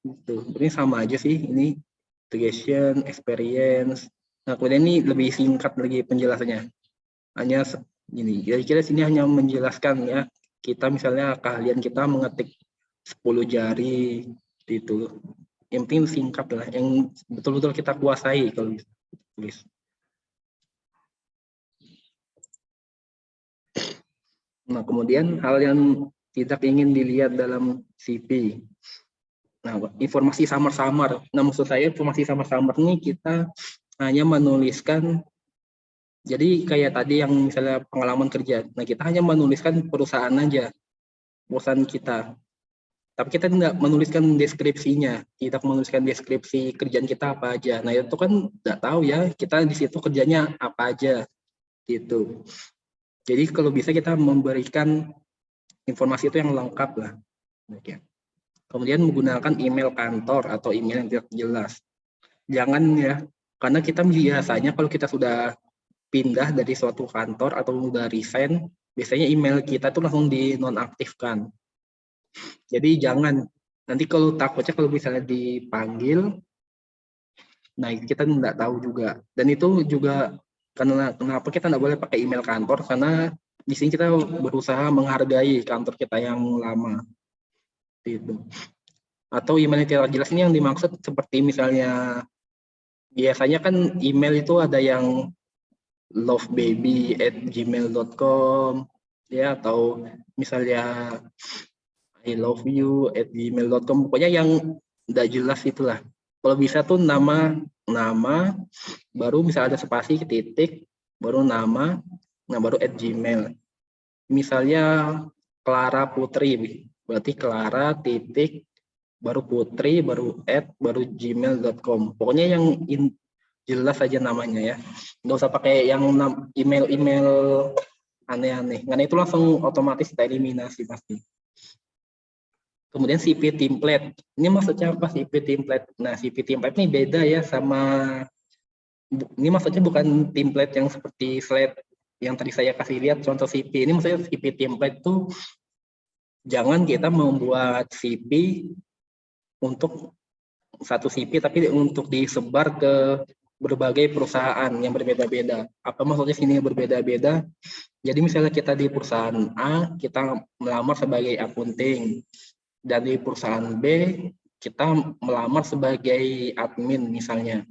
Itu ini sama aja sih, ini education, experience. Nah, kemudian ini lebih singkat lagi penjelasannya. Hanya ini, kira-kira sini hanya menjelaskan ya, kita misalnya keahlian kita mengetik 10 jari gitu. Yang penting singkat lah, yang betul-betul kita kuasai kalau bisa tulis. Nah, kemudian hal yang tidak ingin dilihat dalam CV. Nah, informasi samar-samar. Nah, maksud saya informasi samar-samar ini kita hanya menuliskan, jadi kayak tadi yang misalnya pengalaman kerja. Nah, kita hanya menuliskan perusahaan aja, perusahaan kita. Tapi kita tidak menuliskan deskripsinya. Kita menuliskan deskripsi kerjaan kita apa aja. Nah, itu kan nggak tahu ya, kita di situ kerjanya apa aja, gitu. Jadi kalau bisa kita memberikan informasi itu yang lengkap lah. Kemudian menggunakan email kantor atau email yang tidak jelas. Jangan ya, karena kita biasanya kalau kita sudah pindah dari suatu kantor atau udah resign, biasanya email kita tuh langsung dinonaktifkan. Jadi jangan, nanti kalau takutnya kalau misalnya dipanggil, nah kita nggak tahu juga. Dan itu juga karena kenapa kita nggak boleh pakai email kantor, karena di sini kita berusaha menghargai kantor kita yang lama. Gitu. Atau email yang tidak jelas ini yang dimaksud seperti misalnya biasanya kan email itu ada yang lovebaby@gmail.com ya, atau misalnya I love you @gmail.com, pokoknya yang tidak jelas itulah. Kalau bisa tuh nama baru misalnya ada spasi titik baru nama, nah baru @gmail. Misalnya Clara Putri, berarti Clara titik baru Putri baru baru gmail.com. Pokoknya yang jelas aja namanya ya, nggak usah pakai yang email aneh-aneh, karena itu langsung otomatis kita eliminasi pasti. Kemudian CV template, ini maksudnya apa CV template? Nah, CV template ini beda ya sama, ini maksudnya bukan template yang seperti slide yang tadi saya kasih lihat contoh CV. Ini maksudnya CV template tuh jangan kita membuat CV untuk satu CV tapi untuk disebar ke berbagai perusahaan yang berbeda-beda. Apa maksudnya sini berbeda-beda? Jadi misalnya kita di perusahaan A, kita melamar sebagai akunting. Dan di perusahaan B, kita melamar sebagai admin misalnya.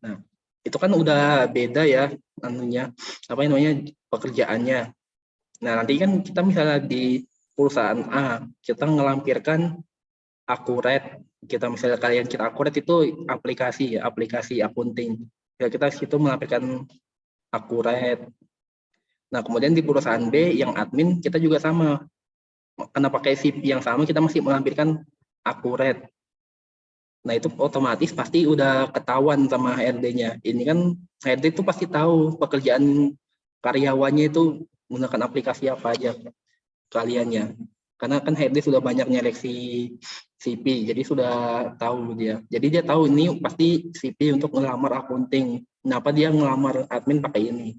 Nah, itu kan udah beda ya anunya, apa namanya, pekerjaannya. Nah, nanti kan kita misalnya di perusahaan A, kita ngelampirkan akurat, kita misalnya kalian kita akurat itu aplikasi akunting, ya kita situ melampirkan akurat. Nah, kemudian di perusahaan B yang admin kita juga sama, karena pakai CV yang sama kita masih melampirkan akurat. Nah, itu otomatis pasti udah ketahuan sama HRD-nya. Ini kan HRD itu pasti tahu pekerjaan karyawannya itu menggunakan aplikasi apa aja kaliannya. Karena kan HRD sudah banyak nyeleksi CV, jadi sudah tahu dia. Jadi dia tahu ini pasti CV untuk ngelamar akunting. Kenapa dia ngelamar admin pakai ini?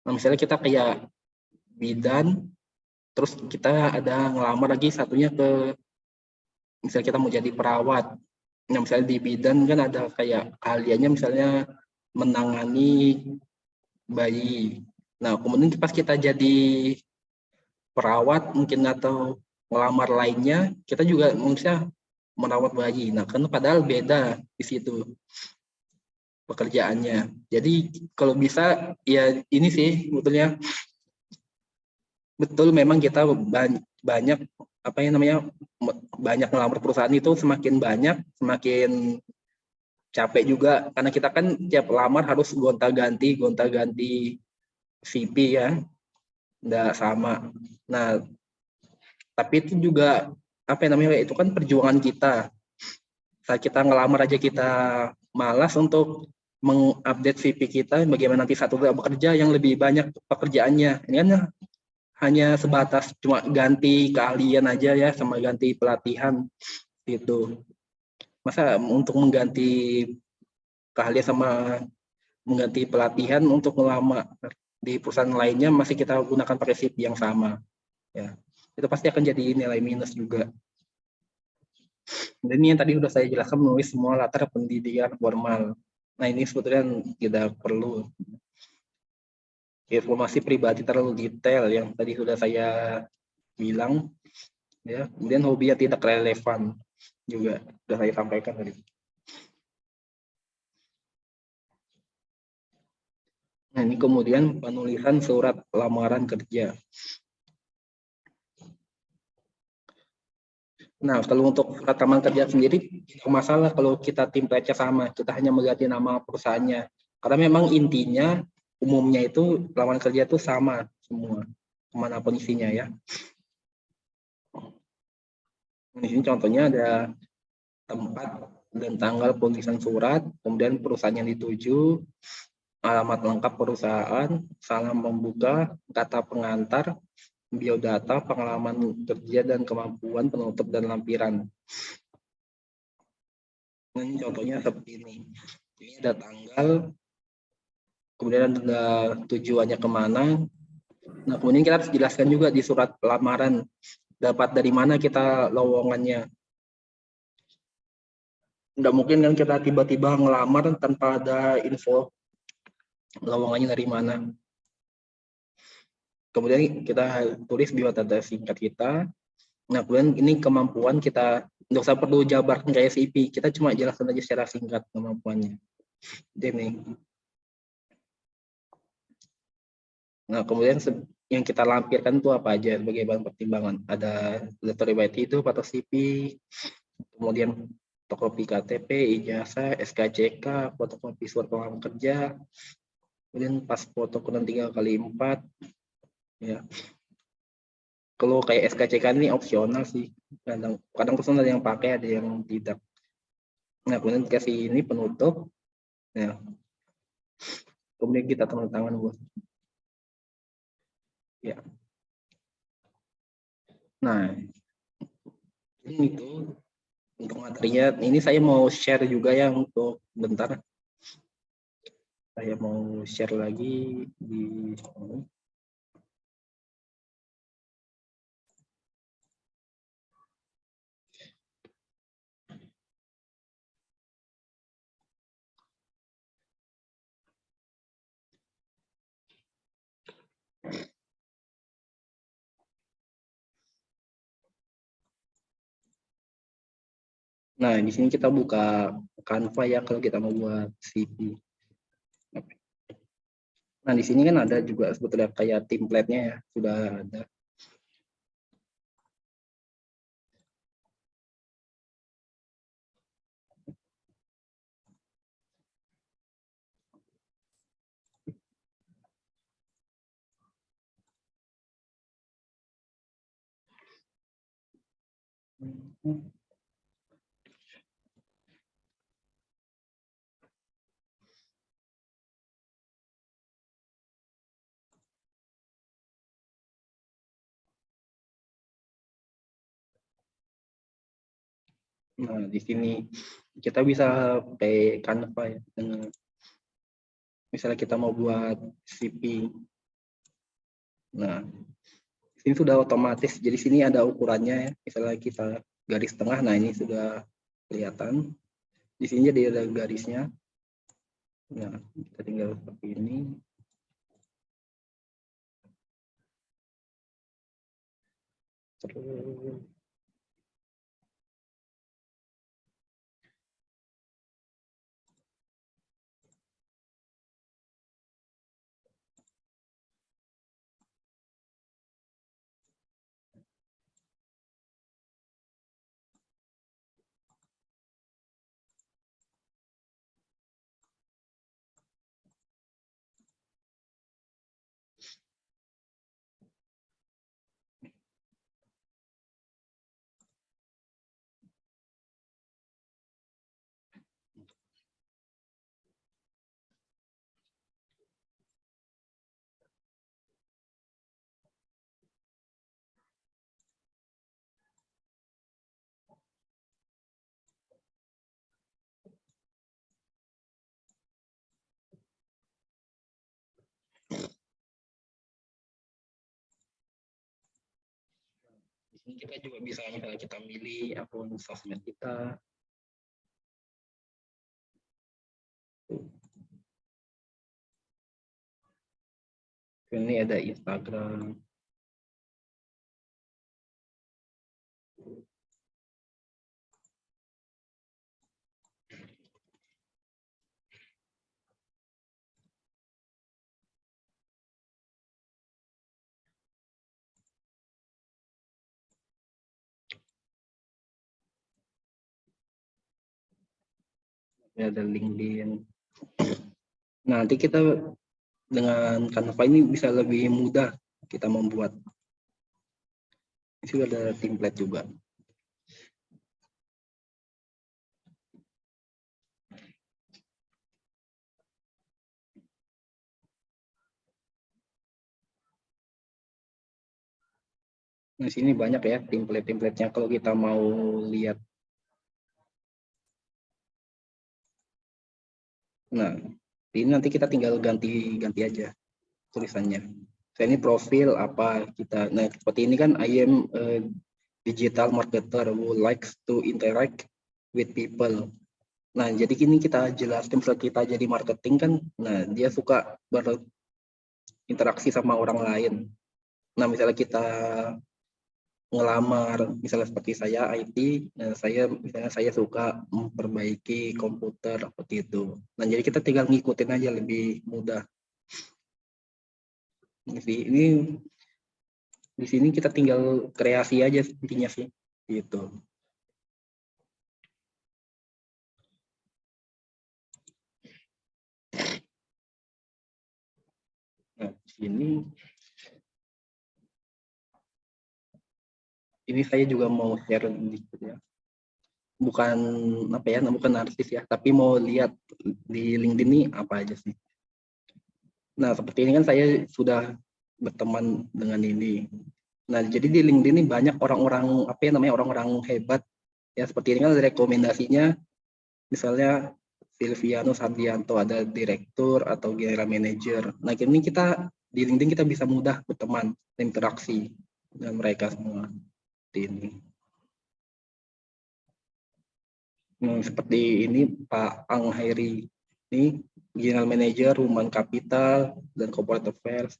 Nah, misalnya kita kayak bidan, terus kita ada ngelamar lagi satunya ke, misalnya kita mau jadi perawat. Nah, misalnya di bidan kan ada kayak keahliannya misalnya menangani bayi. Nah, kemudian pas kita jadi perawat mungkin atau ngelamar lainnya, kita juga mungkin merawat bayi. Nah, kan padahal beda di situ pekerjaannya. Jadi kalau bisa ya ini sih sebetulnya betul, memang kita banyak apa yang namanya banyak melamar perusahaan itu semakin banyak semakin capek juga, karena kita kan tiap lamar harus gonta-ganti CV ya, nggak sama. Nah, tapi itu juga apa yang namanya, itu kan perjuangan kita. Saat kita ngelamar aja kita malas untuk mengupdate CV kita, bagaimana nanti satu bekerja yang lebih banyak pekerjaannya. Ini kan hanya sebatas cuma ganti keahlian aja ya, sama ganti pelatihan gitu. Masa untuk mengganti keahlian sama mengganti pelatihan untuk melamar di perusahaan lainnya masih kita gunakan pakai CV yang sama ya. itu pasti akan jadi nilai minus juga. Dan ini yang tadi sudah saya jelaskan menulis semua latar pendidikan formal. Nah ini sebetulnya tidak perlu. Informasi pribadi terlalu detail yang tadi sudah saya bilang, ya. Kemudian hobi yang tidak relevan juga sudah saya sampaikan tadi. Nah ini kemudian penulisan surat lamaran kerja. Nah, kalau untuk surat lamaran kerja sendiri, tidak masalah kalau kita template-nya sama, kita hanya mengganti nama perusahaannya. Karena memang intinya, umumnya itu lamaran kerja itu sama semua, kemanapun isinya ya. Di sini contohnya ada tempat dan tanggal penulisan surat, kemudian perusahaan yang dituju, alamat lengkap perusahaan, salam membuka, kata pengantar, biodata, pengalaman kerja dan kemampuan penutup dan lampiran. Ini contohnya seperti ini. Ini ada tanggal, kemudian ada tujuannya kemana. Nah, kemudian kita harus jelaskan juga di surat lamaran, dapat dari mana kita lowongannya. Nggak mungkin kan kita tiba-tiba ngelamar tanpa ada info lowongannya dari mana. Kemudian kita tulis biodata singkat kita. Nah, kemudian ini kemampuan kita, nggak usah perlu jabarkan kayak CV, kita cuma jelaskan aja secara singkat kemampuannya. Jadi, nah kemudian yang kita lampirkan itu apa aja sebagai bahan pertimbangan? Ada letter riwayat hidup atau CV, kemudian fotokopi KTP, ijazah, SKCK, fotokopi surat pengalaman kerja, kemudian pas foto ukuran 3x4, ya. Kalau kayak SKCK ini opsional sih, kadang personal ada yang pakai, ada yang tidak. Nah kemudian kasih ini penutup, ya. Kemudian kita tanda tangan buat, ya. Nah ini itu untuk materinya. Ini saya mau share juga ya untuk bentar. Saya mau share lagi di sini. Nah, di sini kita buka Canva ya kalau kita mau buat CV. Nah, di sini kan ada juga sebetulnya kayak template-nya ya, sudah ada. Nah, di sini kita bisa pakai Canva ya. Misalnya kita mau buat CV. Nah, ini sudah otomatis. Jadi sini ada ukurannya ya. Misalnya kita garis tengah, nah ini sudah kelihatan. Di sini jadi ada garisnya. Nah, kita tinggal seperti ini. Terus Di sini kita juga bisa misalnya kita milih akun sosmed kita. Ini ada Instagram. Ini ada LinkedIn. Nah, nanti kita dengan Canva ini bisa lebih mudah kita membuat. Ini sudah ada template juga. Nah, sini banyak ya template-templatenya kalau kita mau lihat. Nah, ini nanti kita tinggal ganti aja tulisannya. Saya ini profil apa kita. Nah, seperti ini kan I am a digital marketer who likes to interact with people. Nah, jadi gini kita jelaskan misalnya kita jadi marketing kan, nah dia suka berinteraksi sama orang lain. Nah, misalnya kita ngelamar, misalnya seperti saya IT, nah misalnya saya suka memperbaiki komputer seperti itu. Nah, jadi kita tinggal ngikutin aja lebih mudah. Ini di sini kita tinggal kreasi aja intinya sih, gitu. Nah, di sini ini saya juga mau share dikit ya. Bukan apa ya, bukan narsis ya, tapi mau lihat di LinkedIn ini apa aja sih. Nah, seperti ini kan saya sudah berteman dengan ini. Nah, jadi di LinkedIn ini banyak orang-orang apa ya namanya orang-orang hebat ya, seperti ini kan ada rekomendasinya, misalnya Silvianus Hardianto, ada direktur atau general manager. Nah, ini kita di LinkedIn kita bisa mudah berteman, interaksi dengan mereka semua. Seperti ini. Seperti ini Pak Ang Hairi, ini General Manager Human Capital dan Corporate Affairs.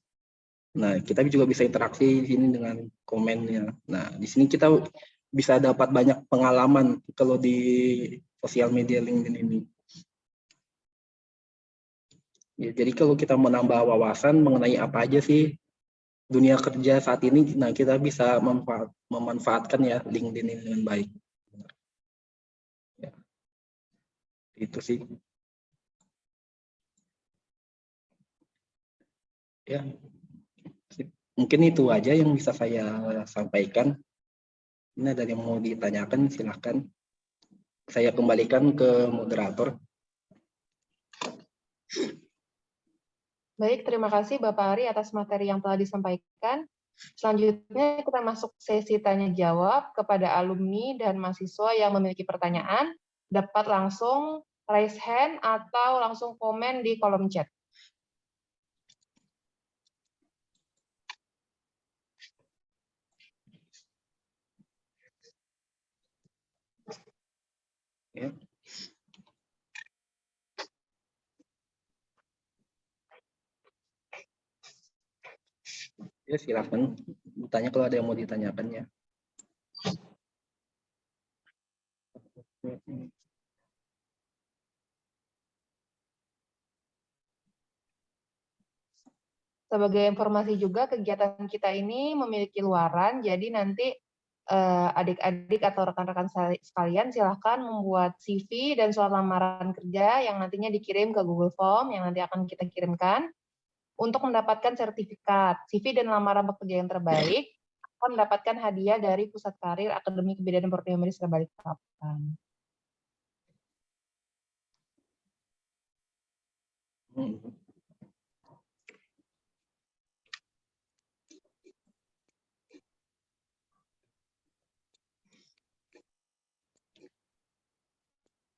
Nah, kita juga bisa interaksi di sini dengan komennya. Nah, di sini kita bisa dapat banyak pengalaman kalau di sosial media LinkedIn ini. Ya, jadi kalau kita menambah wawasan mengenai apa aja sih dunia kerja saat ini, nah kita bisa memanfaatkan ya LinkedIn ini dengan baik. Ya, itu sih. Ya, mungkin itu aja yang bisa saya sampaikan. Ini ada yang mau ditanyakan, silahkan. Saya kembalikan ke moderator. Baik, terima kasih Bapak Ari atas materi yang telah disampaikan. Selanjutnya kita masuk sesi tanya-jawab kepada alumni dan mahasiswa yang memiliki pertanyaan. Dapat langsung raise hand atau langsung komen di kolom chat. Ya. Ya, silakan bertanya kalau ada yang mau ditanyakan ya. Sebagai informasi juga, kegiatan kita ini memiliki luaran, jadi nanti adik-adik atau rekan-rekan sekalian silahkan membuat CV dan surat lamaran kerja yang nantinya dikirim ke Google Form yang nanti akan kita kirimkan. Untuk mendapatkan sertifikat CV dan lamaran pekerja yang terbaik, akan mendapatkan hadiah dari Pusat Karir Akademi Kebidanan Murni Medistra Balikpapan.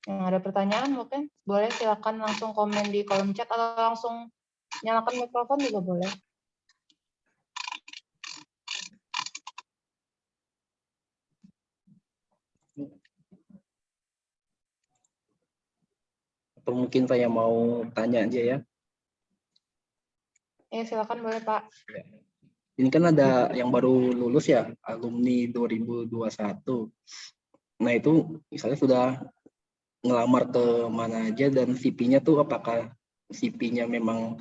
Yang ada pertanyaan mungkin boleh silakan langsung komen di kolom chat atau langsung nyalakan mikrofon juga boleh. Atau mungkin saya mau tanya aja ya. Silakan boleh Pak. Ini kan ada yang baru lulus ya, alumni 2021. Nah itu misalnya sudah ngelamar ke mana aja dan CV-nya tuh apakah CV-nya memang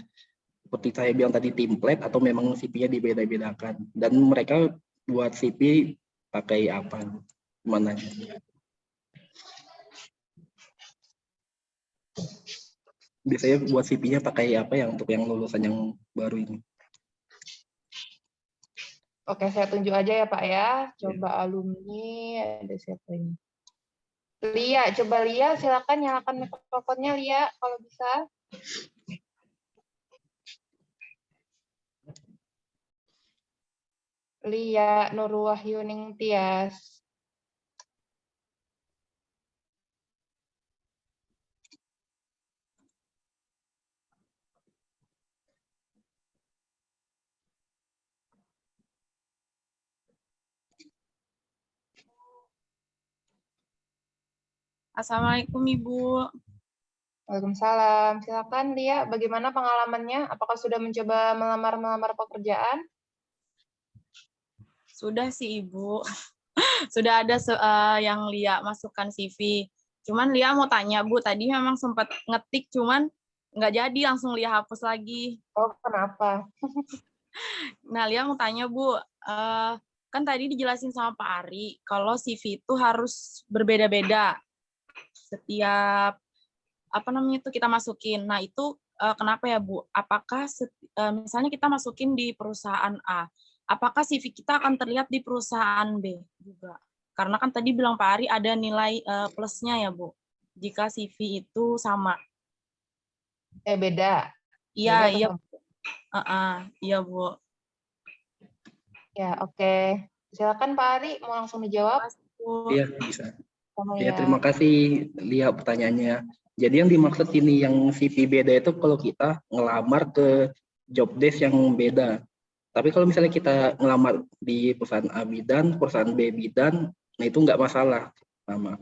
seperti saya bilang tadi template atau memang CV-nya dibeda-bedakan. Dan mereka buat CV pakai apa? Mana? Biasanya buat CV-nya pakai apa yang untuk yang lulusan yang baru ini? Oke, saya tunjuk aja ya Pak ya. Coba alumni, ada siapa ini? Lia, coba Lia, silakan nyalakan mikrofonnya Lia, kalau bisa. Lia Nurwahyuning Tias. Assalamualaikum Ibu. Waalaikumsalam. Silakan Lia, bagaimana pengalamannya? Apakah sudah mencoba melamar pekerjaan? Sudah sih Ibu. Sudah ada yang Lia masukkan CV. Cuman Lia mau tanya Bu, tadi memang sempat ngetik cuman nggak jadi, langsung Lia hapus lagi. Oh, kenapa? Nah Lia mau tanya Bu, kan tadi dijelasin sama Pak Ari kalau CV itu harus berbeda-beda setiap itu kita masukin. Nah itu kenapa ya Bu? Apakah misalnya kita masukin di perusahaan A, apakah CV kita akan terlihat di perusahaan B juga? Karena kan tadi bilang Pak Ari ada nilai plusnya ya Bu, jika CV itu sama. Beda. Iya, Beda atau iya. sama? Iya Bu. Ya, oke. Silakan Pak Ari, mau langsung dijawab? Iya, bisa. Sama Ya, ya. terima kasih lihat pertanyaannya. Jadi yang dimaksud ini yang CV beda itu kalau kita ngelamar ke job desk yang beda. Tapi kalau misalnya kita ngelamar di perusahaan A bidan, perusahaan B bidan, nah itu nggak masalah sama.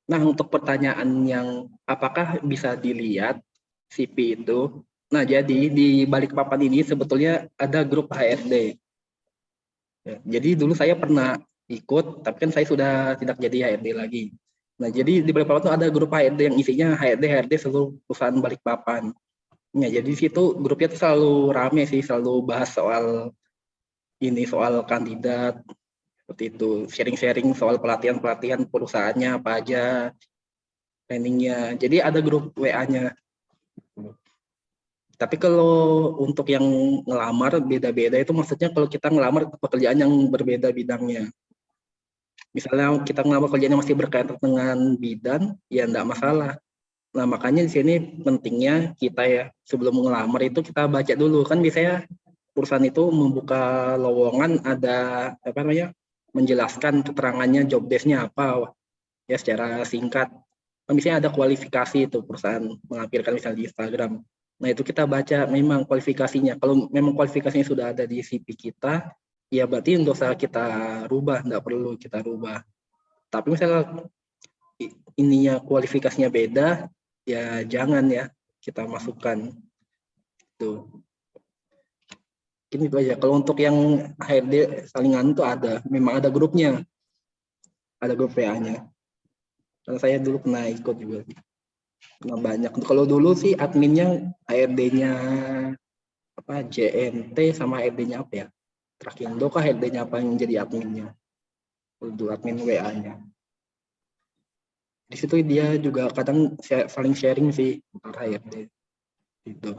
Nah untuk pertanyaan yang apakah bisa dilihat CV itu, nah jadi di Balikpapan ini sebetulnya ada grup HRD. Ya, jadi dulu saya pernah ikut, tapi kan saya sudah tidak jadi HRD lagi. Nah, jadi di Balikpapan itu ada grup HRD yang isinya HRD seluruh perusahaan Balikpapan. Nah, jadi di situ grupnya itu selalu rame sih, selalu bahas soal kandidat, seperti itu. Sharing-sharing soal pelatihan perusahaannya apa aja, trainingnya. Jadi ada grup WA-nya. Tapi kalau untuk yang ngelamar beda-beda itu maksudnya kalau kita ngelamar pekerjaan yang berbeda bidangnya. Misalnya kita ngelamar kerjanya masih berkaitan dengan bidan, ya enggak masalah. Nah, makanya di sini pentingnya kita ya, sebelum ngelamar itu kita baca dulu. Kan biasanya perusahaan itu membuka lowongan ada menjelaskan keterangannya job desk-nya apa ya secara singkat. Misalnya ada kualifikasi itu perusahaan melampirkan misalnya di Instagram. Nah, itu kita baca memang kualifikasinya. Kalau memang kualifikasinya sudah ada di CV kita, ya berarti nggak usah kita rubah, nggak perlu kita rubah. Tapi misalnya ininya kualifikasinya beda, ya jangan ya kita masukkan. Tuh. Ini itu aja. Kalau untuk yang HRD salingan itu ada, memang ada grupnya. Ada grup WA-nya. Karena saya dulu pernah ikut juga. Nah, banyak. Kalau dulu sih adminnya HRD-nya JNT sama HRD-nya apa ya? Trakindo kah HRD-nya apa yang jadi adminnya? Dulu admin WA-nya. Di situ dia juga kadang saling sharing sih antara HRD. Gitu.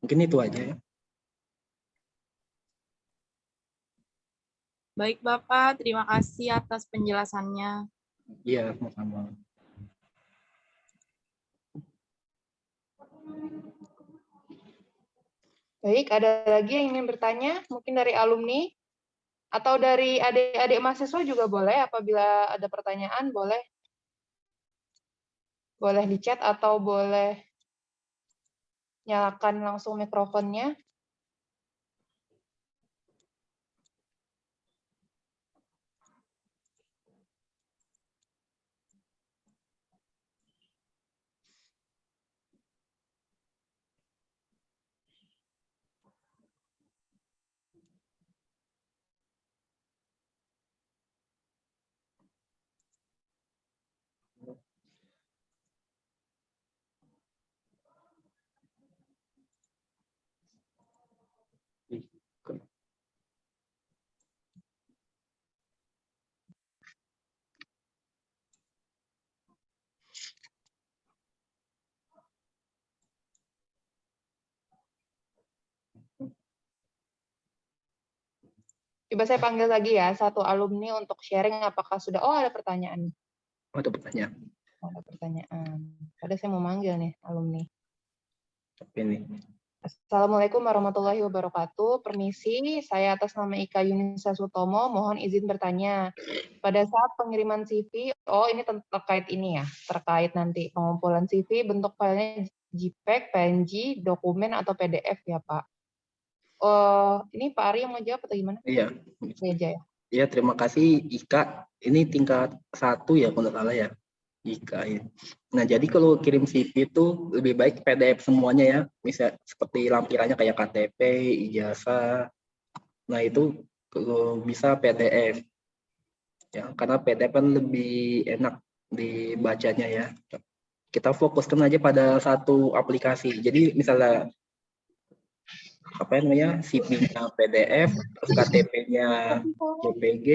Mungkin itu aja ya. Baik Bapak, terima kasih atas penjelasannya. Iya, sama-sama. Baik, ada lagi yang ingin bertanya? Mungkin dari alumni atau dari adik-adik mahasiswa juga boleh. Apabila ada pertanyaan, boleh di chat atau boleh nyalakan langsung mikrofonnya. Coba saya panggil lagi ya, satu alumni untuk sharing apakah sudah, oh ada pertanyaan. Oh, ada pertanyaan. Ada pertanyaan. Padahal saya mau manggil nih alumni. Tapi ini. Assalamualaikum warahmatullahi wabarakatuh. Permisi, saya atas nama Ika Yunisa Sutomo, mohon izin bertanya. Pada saat pengiriman CV, oh ini terkait ini ya, terkait nanti pengumpulan CV, bentuk filenya JPEG, PNG, dokumen, atau PDF ya Pak? Ini Pak Ari yang mau jawab atau gimana? Iya. Saya aja ya. Iya, terima kasih Ika. Ini tingkat 1 ya kalau nggak salah ya. Ika ya. Nah, jadi kalau kirim CV itu lebih baik PDF semuanya ya. Bisa seperti lampirannya kayak KTP, ijazah. Nah, itu kalau bisa PDF. Ya, karena PDF kan lebih enak dibacanya ya. Kita fokuskan aja pada satu aplikasi. Jadi misalnya apa namanya CV-nya PDF, terus KTP-nya JPG,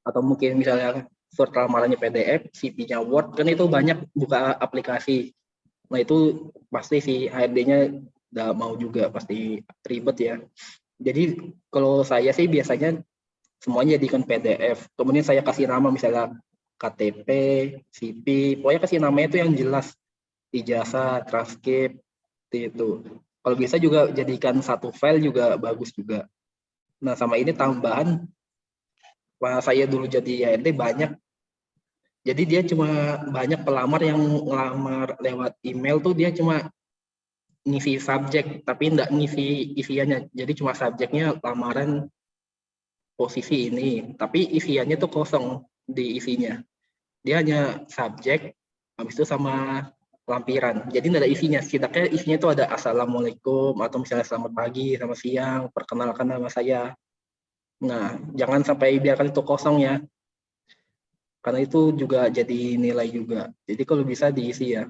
atau mungkin misalnya surat lamarannya PDF, CV-nya Word, kan itu banyak buka aplikasi. Nah itu pasti si HRD-nya nggak mau juga, pasti ribet ya. Jadi kalau saya sih biasanya semuanya jadikan PDF. Kemudian saya kasih nama misalnya KTP, CV, pokoknya kasih namanya itu yang jelas, ijazah, transkrip, itu. Kalau bisa juga jadikan satu file juga bagus juga. Nah sama ini tambahan, pas saya dulu jadi HRD banyak, jadi dia cuma banyak pelamar yang ngelamar lewat email tuh dia cuma ngisi subjek, tapi enggak ngisi isiannya. Jadi cuma subjeknya lamaran posisi ini, tapi isiannya tuh kosong di isinya. Dia hanya subjek, habis itu sama lampiran. Jadi nggak ada isinya. Setidaknya isinya itu ada assalamualaikum atau misalnya selamat pagi, selamat siang, perkenalkan nama saya. Nah, jangan sampai biarkan itu kosong ya. Karena itu juga jadi nilai juga. Jadi kalau bisa diisi ya.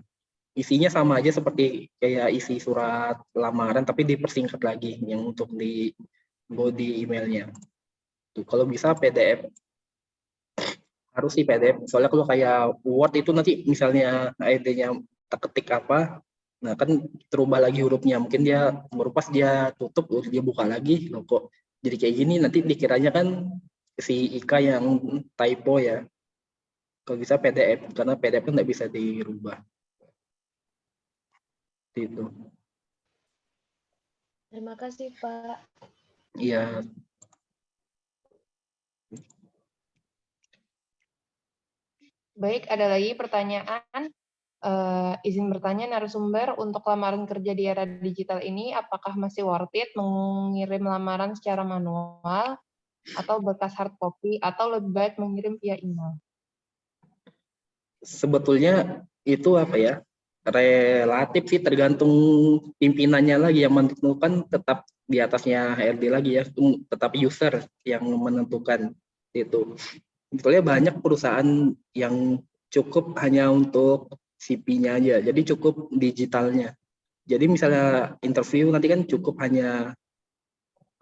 Isinya sama aja seperti kayak isi surat lamaran tapi dipersingkat lagi yang untuk di body emailnya. Tuh, kalau bisa PDF. Harus sih PDF. Soalnya kalau kayak Word itu nanti misalnya ID-nya ketik apa, nah kan terubah lagi hurufnya. Mungkin dia baru pas dia tutup, terus dia buka lagi, loh kok jadi kayak gini, nanti dikiranya kan si Ika yang typo ya. Kalau bisa PDF, karena PDF kan nggak bisa dirubah. Gitu. Terima kasih, Pak. Iya. Baik, ada lagi pertanyaan. Izin bertanya narasumber, untuk lamaran kerja di era digital ini, apakah masih worth it mengirim lamaran secara manual atau bekas hard copy, atau lebih baik mengirim via email? Sebetulnya itu apa ya? Relatif sih, tergantung pimpinannya lagi yang menentukan, tetap di atasnya HRD lagi ya, tetap user yang menentukan itu. Sebetulnya banyak perusahaan yang cukup hanya untuk CV-nya aja, jadi cukup digitalnya. Jadi misalnya interview nanti kan cukup hanya,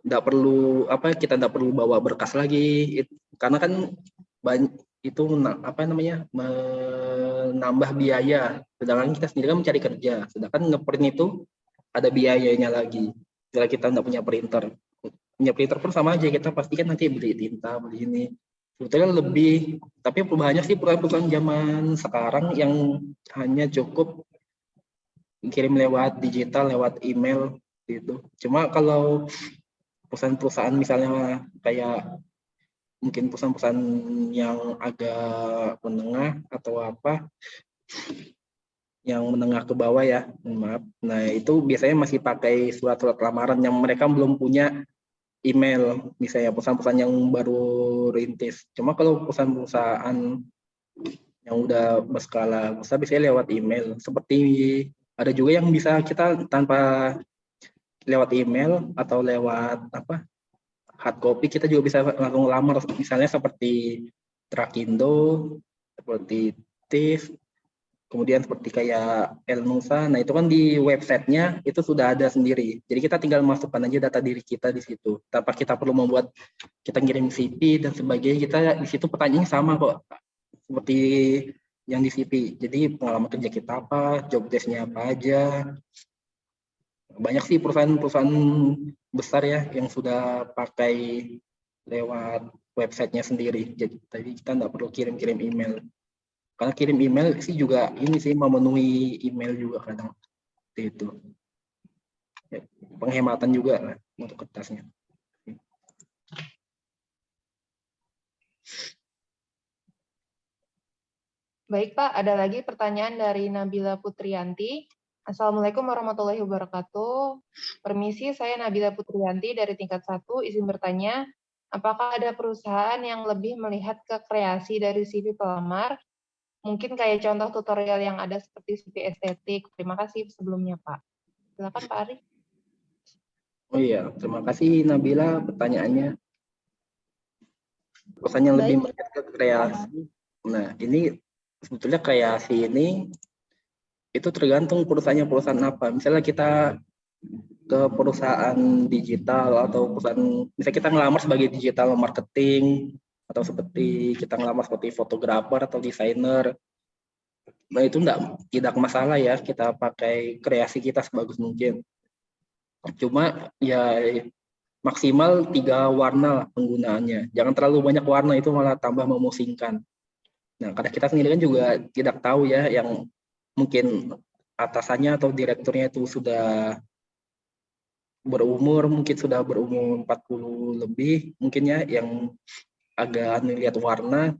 nggak perlu kita nggak perlu bawa berkas lagi, karena kan banyak itu apa namanya menambah biaya. Sedangkan kita sendiri kan mencari kerja, sedangkan ngeprint itu ada biayanya lagi. Kalau kita nggak punya printer pun sama aja, kita pastikan nanti beli tinta, beli ini. Sebetulnya lebih, tapi perubahannya sih perusahaan zaman sekarang yang hanya cukup kirim lewat digital, lewat email gitu. Cuma kalau perusahaan-perusahaan misalnya kayak mungkin perusahaan-perusahaan yang agak menengah atau apa, yang menengah ke bawah ya, maaf. Nah itu biasanya masih pakai surat-surat lamaran yang mereka belum punya email, misalnya perusahaan-perusahaan yang baru rintis. Cuma kalau perusahaan-perusahaan yang udah berskala besar biasanya lewat email. Seperti ada juga yang bisa kita tanpa lewat email atau lewat hard copy, kita juga bisa langsung lamar, misalnya seperti Trakindo, seperti TIF, kemudian seperti kayak Elnusa. Nah itu kan di websitenya itu sudah ada sendiri, jadi kita tinggal masukkan aja data diri kita di situ tanpa kita perlu membuat, kita ngirim CV dan sebagainya. Kita di situ pertanyaannya sama kok seperti yang di CV. Jadi pengalaman kerja kita apa, job desk-nya apa aja. Banyak sih perusahaan-perusahaan besar ya yang sudah pakai lewat websitenya sendiri. Jadi tadi kita nggak perlu kirim-kirim email. Karena kirim email sih juga ini sih memenuhi email juga kadang seperti itu. Ya, penghematan juga lah untuk kertasnya. Baik Pak, ada lagi pertanyaan dari Nabila Putrianti. Assalamualaikum warahmatullahi wabarakatuh. Permisi, saya Nabila Putrianti dari tingkat 1, izin bertanya, apakah ada perusahaan yang lebih melihat ke kreasi dari CV pelamar? Mungkin kayak contoh tutorial yang ada seperti CV estetik. Terima kasih sebelumnya Pak. Silakan Pak Ari. Oh iya, terima kasih Nabila pertanyaannya. Perusahaan yang lebih melihat ke kreasi. Nah, ini sebetulnya kreasi ini itu tergantung perusahaan apa. Misalnya kita ke perusahaan digital atau perusahaan, misalnya kita ngelamar sebagai digital marketing atau seperti kita ngelamar seperti fotografer atau desainer. Nah, itu tidak masalah ya kita pakai kreasi kita sebagus mungkin. Cuma ya maksimal 3 warna lah penggunaannya. Jangan terlalu banyak warna, itu malah tambah memusingkan. Nah, karena kita sendiri kan juga tidak tahu ya, yang mungkin atasannya atau direkturnya itu sudah berumur, mungkin sudah berumur 40 lebih, mungkin ya, yang agak melihat warna.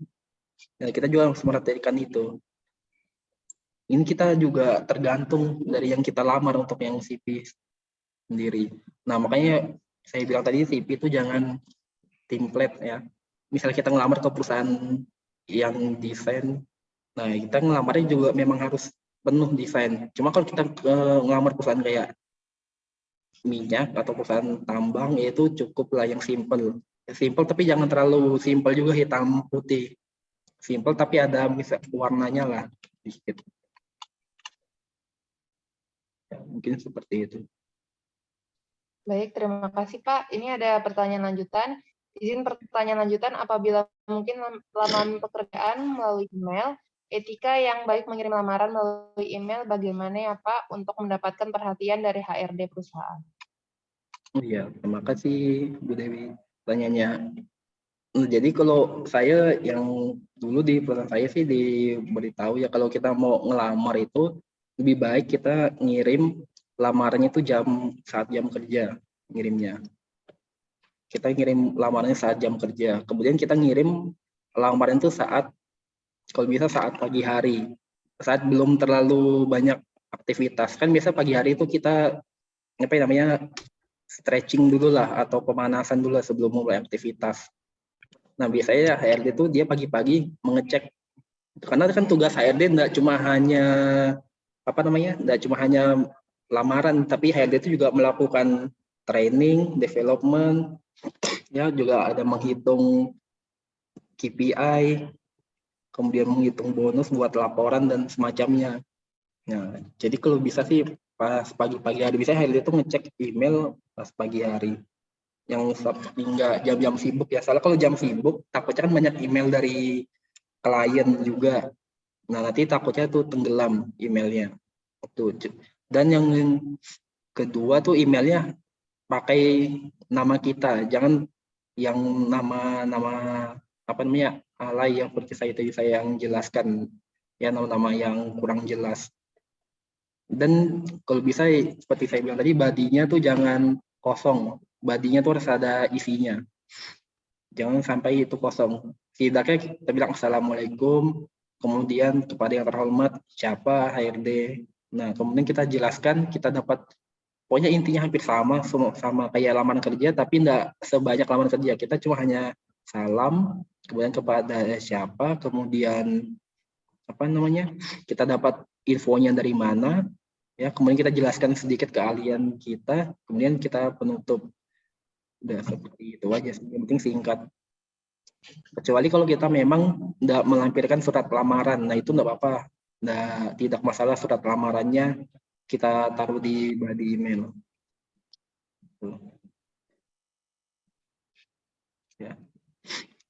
Nah, kita juga harus memperhatikan itu. Ini kita juga tergantung dari yang kita lamar untuk yang CV sendiri. Nah, makanya saya bilang tadi CV itu jangan template ya. Misalnya kita ngelamar ke perusahaan yang desain, nah kita ngelamarnya juga memang harus penuh desain. Cuma kalau kita ngelamar perusahaan kayak minyak atau perusahaan tambang, itu cukup lah yang simple. Simple tapi jangan terlalu simple juga hitam putih. Simple tapi ada bisa warnanya lah sedikit. Ya, mungkin seperti itu. Baik, terima kasih Pak. Ini ada pertanyaan lanjutan. Izin pertanyaan lanjutan, apabila mungkin lamaran pekerjaan melalui email, etika yang baik mengirim lamaran melalui email bagaimana ya Pak untuk mendapatkan perhatian dari HRD perusahaan? Oh iya, terima kasih Bu Dewi tanyanya. Jadi kalau saya yang dulu di perusahaan saya sih diberitahu ya, kalau kita mau ngelamar itu lebih baik kita ngirim lamarannya itu saat jam kerja ngirimnya. Kita ngirim lamarannya saat jam kerja. Kemudian kita ngirim lamaran itu kalau bisa saat pagi hari. Saat belum terlalu banyak aktivitas. Kan biasa pagi hari itu kita stretching dulu lah atau pemanasan dulu lah sebelum mulai aktivitas. Nah, biasanya HRD itu dia pagi-pagi mengecek, karena kan tugas HRD enggak cuma hanya lamaran, tapi HRD itu juga melakukan training, development, ya juga ada menghitung KPI, kemudian menghitung bonus buat laporan dan semacamnya. Nah, jadi kalau bisa sih pas pagi-pagi hari, bisa HRD itu ngecek email pas pagi hari. Yang nggak jam-jam sibuk ya. Soalnya kalau jam sibuk takutnya kan banyak email dari klien juga. Nah, nanti takutnya tuh tenggelam emailnya. Dan yang kedua tuh emailnya pakai nama kita. Jangan yang nama alay yang seperti saya yang jelaskan ya, nama-nama yang kurang jelas. Dan kalau bisa seperti saya bilang tadi, badinya tuh jangan kosong. Badinya tuh harus ada isinya. Jangan sampai itu kosong. Setidaknya kita bilang assalamualaikum, kemudian kepada yang terhormat siapa HRD. Nah, kemudian kita jelaskan, kita dapat pokoknya intinya hampir sama kayak lamaran kerja, tapi enggak sebanyak lamaran kerja. Kita cuma hanya salam, kemudian kepada siapa, kemudian kita dapat infonya dari mana, ya, kemudian kita jelaskan sedikit keahlian kita, kemudian kita penutup. Udah seperti itu aja sih, yang penting singkat. Kecuali kalau kita memang tidak melampirkan surat lamaran, nah itu enggak apa-apa. Nah, tidak masalah surat lamarannya kita taruh di body email. Ya.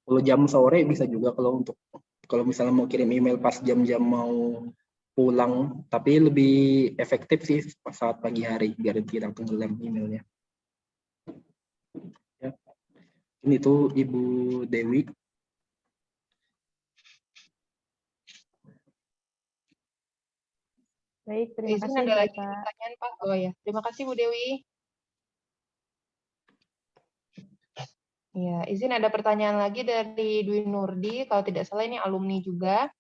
Kalau jam sore bisa juga kalau misalnya mau kirim email pas jam-jam mau pulang, tapi lebih efektif sih saat pagi hari biar tidak tenggelam emailnya. Ya. Ini tuh Ibu Dewi. Baik, terima Izin kasih ada lagi Bapak. pertanyaan Pak. Oh ya, terima kasih Bu Dewi. Ya, izin ada pertanyaan lagi dari Dwi Nurdi, kalau tidak salah ini alumni juga.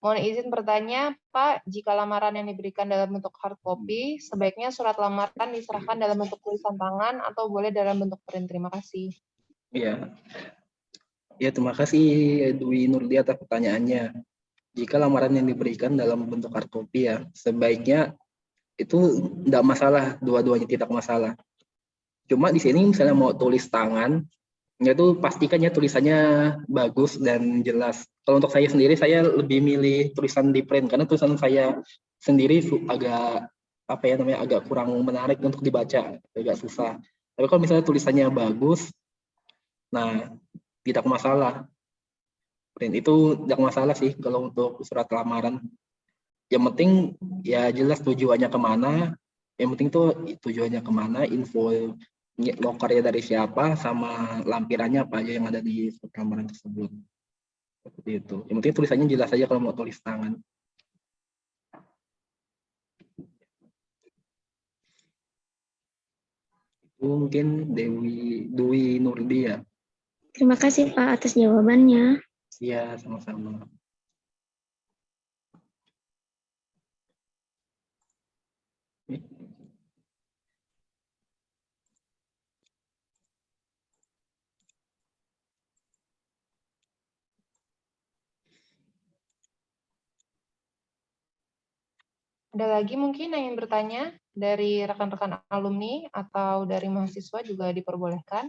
Mohon izin bertanya, Pak, jika lamaran yang diberikan dalam bentuk hard copy, sebaiknya surat lamaran diserahkan dalam bentuk tulisan tangan atau boleh dalam bentuk print? Terima kasih. Iya. Ya, terima kasih Dwi Nurdi atas pertanyaannya. Jika lamaran yang diberikan dalam bentuk hard copy ya, sebaiknya itu tidak masalah, dua-duanya tidak masalah. Cuma di sini misalnya mau tulis tangan, itu pastikan ya tulisannya bagus dan jelas. Kalau untuk saya sendiri, saya lebih milih tulisan di print karena tulisan saya sendiri agak agak kurang menarik untuk dibaca, agak susah. Tapi kalau misalnya tulisannya bagus, nah tidak masalah. Print itu tidak masalah sih kalau untuk surat lamaran. Yang penting ya jelas tujuannya kemana. Yang penting tuh tujuannya kemana, info lokernya dari siapa, sama lampirannya apa aja yang ada di lamaran tersebut. Seperti itu. Yang penting tulisannya jelas aja kalau mau tulis tangan. Itu mungkin Dwi Nurdi ya. Terima kasih Pak atas jawabannya. Iya, sama-sama. Ada lagi mungkin yang ingin bertanya dari rekan-rekan alumni atau dari mahasiswa juga diperbolehkan.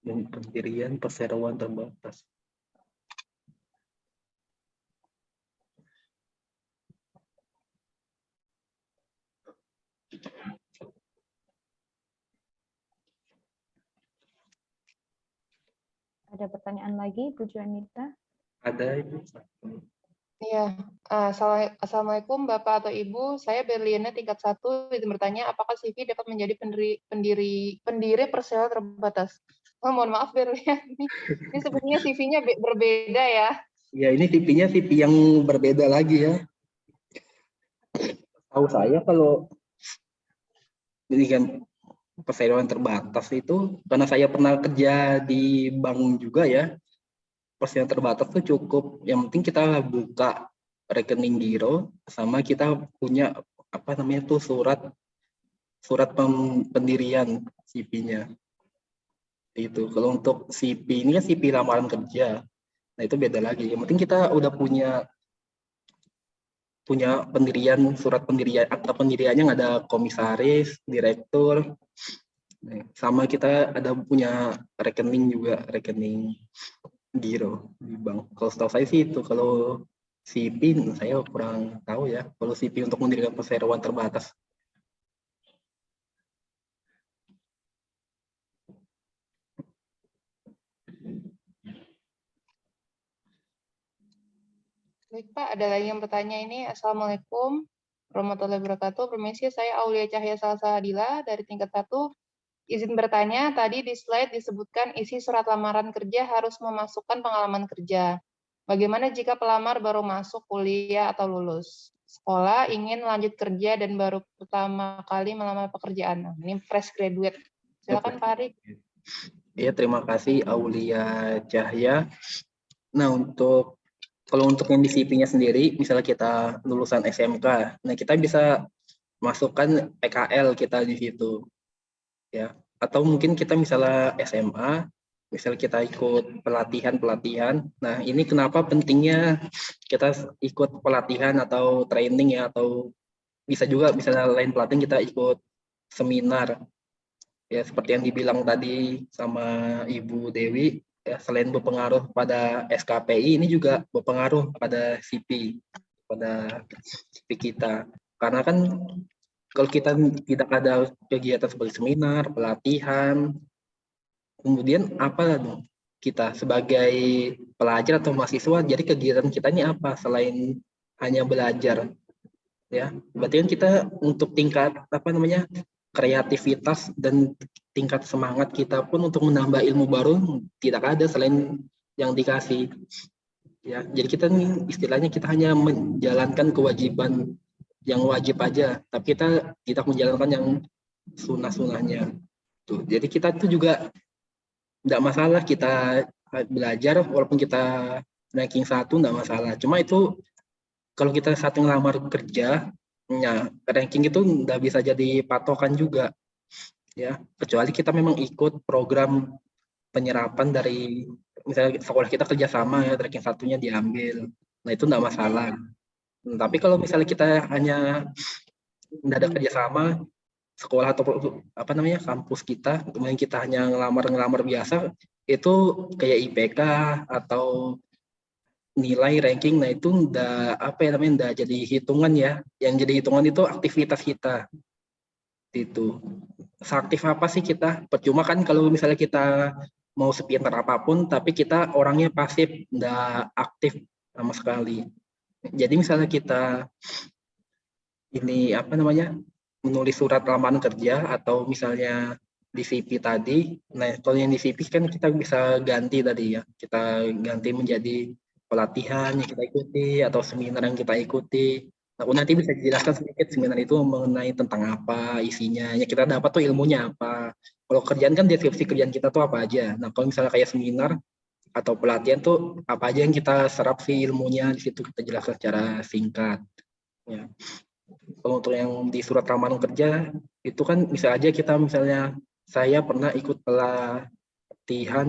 Dan pendirian perseroan terbatas. Ada pertanyaan lagi, Bu Juanita? Ada Ibu. Iya, Assalamualaikum Bapak atau Ibu, saya Berliana tingkat 1, izin bertanya apakah CV dapat menjadi pendiri persela terbatas? Oh, mohon maaf Berliana, ini sebenarnya CV-nya berbeda ya. Ya, ini CV-nya CV yang berbeda lagi ya. Tahu saya kalau ini kan perseroan terbatas itu, karena saya pernah kerja di bank juga ya, perseroan terbatas tuh cukup, yang penting kita buka rekening giro, sama kita punya tuh surat pendirian CV-nya. Itu kalau untuk CV ini kan CV lamaran kerja, nah itu beda lagi. Yang penting kita udah punya pendirian, surat pendirian, akta pendiriannya ada komisaris, direktur, sama kita ada punya rekening juga, rekening giro di bank. Kalau setahu saya sih itu. Kalau CV saya kurang tahu ya, kalau CV untuk mendirikan perseroan terbatas. Baik Pak, ada lagi yang bertanya ini. Assalamualaikum warahmatullahi wabarakatuh. Permisi, saya Aulia Cahya Salsabila dari tingkat 1. Izin bertanya, tadi di slide disebutkan isi surat lamaran kerja harus memasukkan pengalaman kerja. Bagaimana jika pelamar baru masuk kuliah atau lulus sekolah, ingin lanjut kerja dan baru pertama kali melamar pekerjaan? Nah, ini fresh graduate. Silakan Pak Arik. Ya, terima kasih Aulia Cahya. Nah, kalau untuk yang di CV-nya sendiri, misalnya kita lulusan SMK, nah kita bisa masukkan PKL kita di situ, ya. Atau mungkin kita misalnya SMA, misal kita ikut pelatihan. Nah, ini kenapa pentingnya kita ikut pelatihan atau training ya, atau bisa lain pelatihan kita ikut seminar. Ya, seperti yang dibilang tadi sama Ibu Dewi, ya, selain berpengaruh pada SKPI, ini juga berpengaruh pada CP kita. Karena kan kalau kita tidak ada kegiatan seperti seminar, pelatihan, kemudian apa dong kita sebagai pelajar atau mahasiswa, jadi kegiatan kita ini apa selain hanya belajar, ya? Berarti kan kita untuk tingkat kreativitas dan tingkat semangat kita pun untuk menambah ilmu baru tidak ada selain yang dikasih, ya. Jadi kita nih istilahnya kita hanya menjalankan kewajiban yang wajib aja, tapi kita tidak menjalankan yang sunah-sunahnya tuh. Jadi kita tuh juga nggak masalah kita belajar walaupun kita ranking 1, nggak masalah. Cuma itu kalau kita saat ngelamar kerja, ya ranking itu nggak bisa jadi patokan juga, ya. Kecuali kita memang ikut program penyerapan dari misalnya sekolah kita kerjasama ya, ranking 1-nya diambil. Nah itu nggak masalah. Tapi kalau misalnya kita hanya nggak ada kerjasama, sekolah atau kampus kita, kemudian kita hanya ngelamar biasa, itu kayak IPK atau nilai ranking, nah itu nggak jadi hitungan ya. Yang jadi hitungan itu aktivitas kita. Itu seaktif apa sih kita? Percuma kan kalau misalnya kita mau sepintar apapun, tapi kita orangnya pasif, nggak aktif sama sekali. Jadi misalnya kita ini menulis surat lamaran kerja atau misalnya di CV tadi. Nah, kalau yang di CV kan kita bisa ganti tadi ya. Kita ganti menjadi pelatihan yang kita ikuti atau seminar yang kita ikuti. Nah, nanti bisa dijelaskan sedikit seminar itu mengenai tentang apa isinya. Ya kita dapat tuh ilmunya apa. Kalau kerjaan kan deskripsi kerjaan kita tuh apa aja. Nah, kalau misalnya kayak seminar atau pelatihan tuh apa aja yang kita serap sih ilmunya, di situ kita jelaskan secara singkat. Ya. Kalau untuk yang di surat lamaran kerja itu kan bisa aja kita misalnya saya pernah ikut pelatihan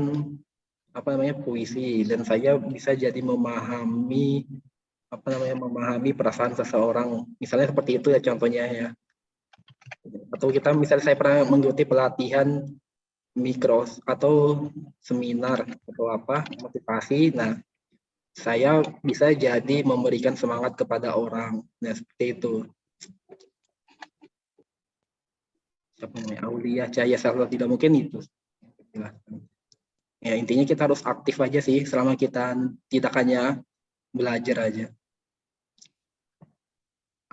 puisi dan saya bisa jadi memahami perasaan seseorang, misalnya seperti itu ya contohnya ya. Atau kita misalnya saya pernah mengikuti pelatihan mikros atau seminar atau motivasi, nah saya bisa jadi memberikan semangat kepada orang. Nah seperti itu. Aulia Cahaya Sarwa, tidak mungkin itu. Ya intinya kita harus aktif aja sih selama kita tidak hanya belajar aja.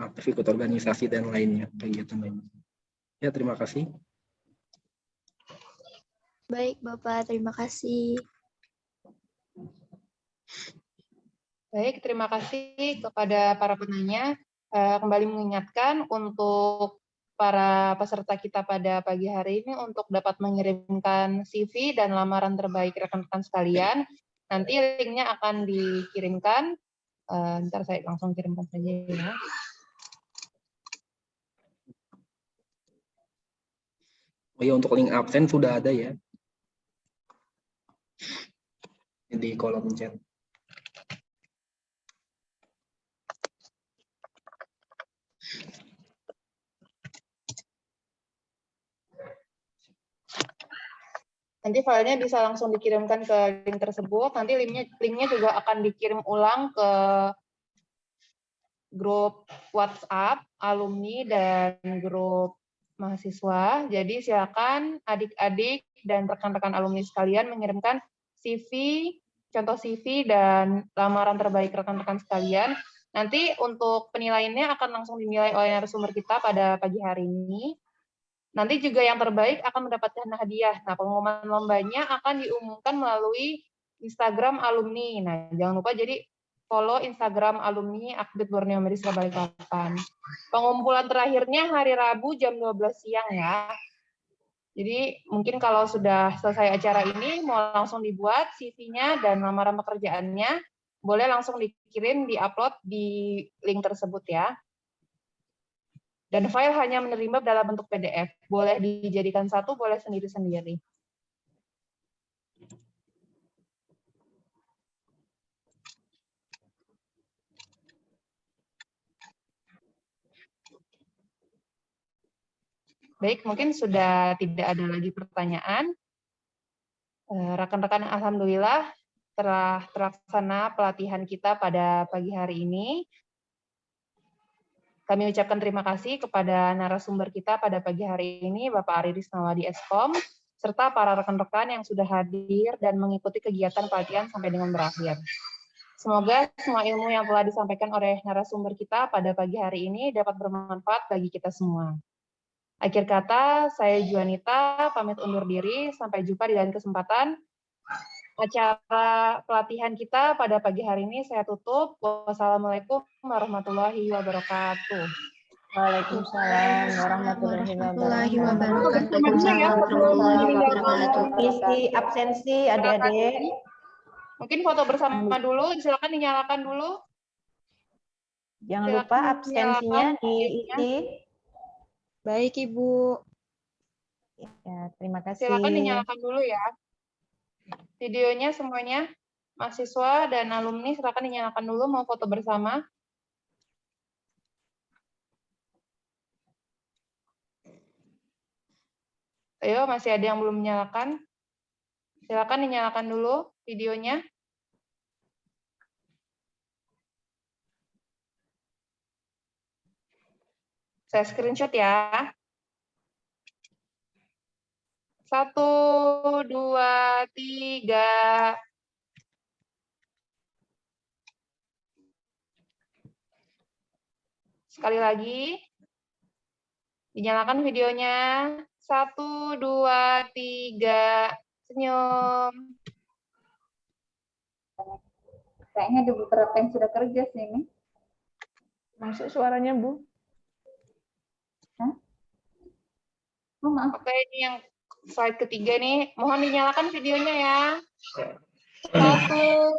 Aktif ikut organisasi dan lainnya, kegiatan lainnya. Ya terima kasih. Baik Bapak, terima kasih. Baik, terima kasih kepada para penanya. Kembali mengingatkan untuk para peserta kita pada pagi hari ini untuk dapat mengirimkan CV dan lamaran terbaik rekan-rekan sekalian. Nanti linknya akan dikirimkan. Ntar saya langsung kirimkan saja ya. Oh ya, untuk link absen sudah ada ya di kolom chat. Nanti filenya bisa langsung dikirimkan ke link tersebut. Nanti linknya juga akan dikirim ulang ke grup WhatsApp alumni dan grup mahasiswa. Jadi silakan adik-adik dan rekan-rekan alumni sekalian mengirimkan CV, contoh CV dan lamaran terbaik rekan-rekan sekalian. Nanti untuk penilaiannya akan langsung dinilai oleh narasumber kita pada pagi hari ini. Nanti juga yang terbaik akan mendapatkan hadiah. Nah, pengumuman lombanya akan diumumkan melalui Instagram alumni. Nah, jangan lupa jadi follow Instagram alumni Akbid Borneo Medistra Balikpapan. Pengumpulan terakhirnya hari Rabu jam 12 siang ya. Jadi mungkin kalau sudah selesai acara ini, mau langsung dibuat CV-nya dan lamaran pekerjaannya, boleh langsung dikirim, di-upload di link tersebut ya. Dan file hanya menerima dalam bentuk PDF. Boleh dijadikan satu, boleh sendiri-sendiri. Baik, mungkin sudah tidak ada lagi pertanyaan. Rekan-rekan, alhamdulillah telah terlaksana pelatihan kita pada pagi hari ini. Kami ucapkan terima kasih kepada narasumber kita pada pagi hari ini, Bapak Ari Risnawadi Eskom, serta para rekan-rekan yang sudah hadir dan mengikuti kegiatan pelatihan sampai dengan berakhir. Semoga semua ilmu yang telah disampaikan oleh narasumber kita pada pagi hari ini dapat bermanfaat bagi kita semua. Akhir kata, saya Juanita, pamit undur diri. Sampai jumpa di lain kesempatan. Acara pelatihan kita pada pagi hari ini saya tutup. Wassalamualaikum warahmatullahi wabarakatuh. Waalaikumsalam warahmatullahi wabarakatuh. Isi absensi adik-adik. Mungkin foto bersama dulu, silakan dinyalakan dulu. Jangan lupa absensinya diisi. Baik, Ibu. Ya, terima kasih. Silakan dinyalakan dulu ya. Videonya semuanya, mahasiswa dan alumni silakan dinyalakan dulu, mau foto bersama. Ayo, masih ada yang belum menyalakan. Silakan dinyalakan dulu videonya. Saya screenshot ya. 1, 2, 3. Sekali lagi. Dinyalakan videonya. 1, 2, 3. Senyum. Kayaknya ada beberapa yang sudah kerja sih ini. Masuk suaranya, Bu. Oh, maaf. Oke, ini yang slide ketiga nih. Mohon dinyalakan videonya ya. 1,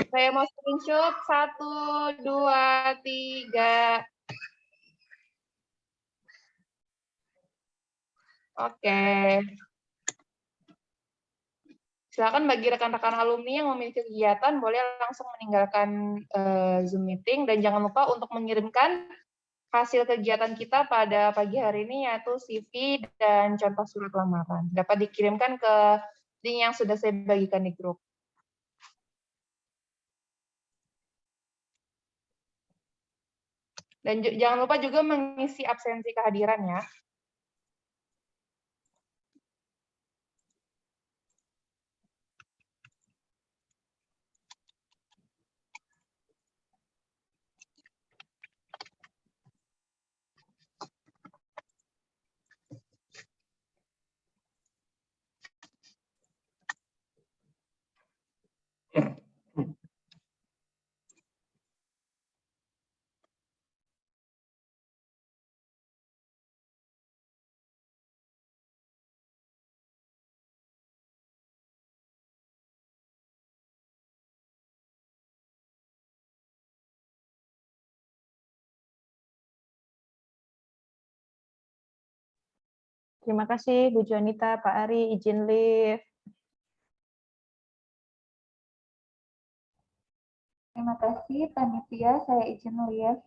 saya mau screenshot. 1, 2, 3. Oke. Silakan bagi rekan-rekan alumni yang memiliki kegiatan, boleh langsung meninggalkan Zoom meeting. Dan jangan lupa untuk mengirimkan hasil kegiatan kita pada pagi hari ini, yaitu CV dan contoh surat lamaran. Dapat dikirimkan ke link yang sudah saya bagikan di grup. Dan jangan lupa juga mengisi absensi kehadiran ya. Terima kasih Bu Juanita, Pak Ari, izin live. Terima kasih panitia, saya izin live.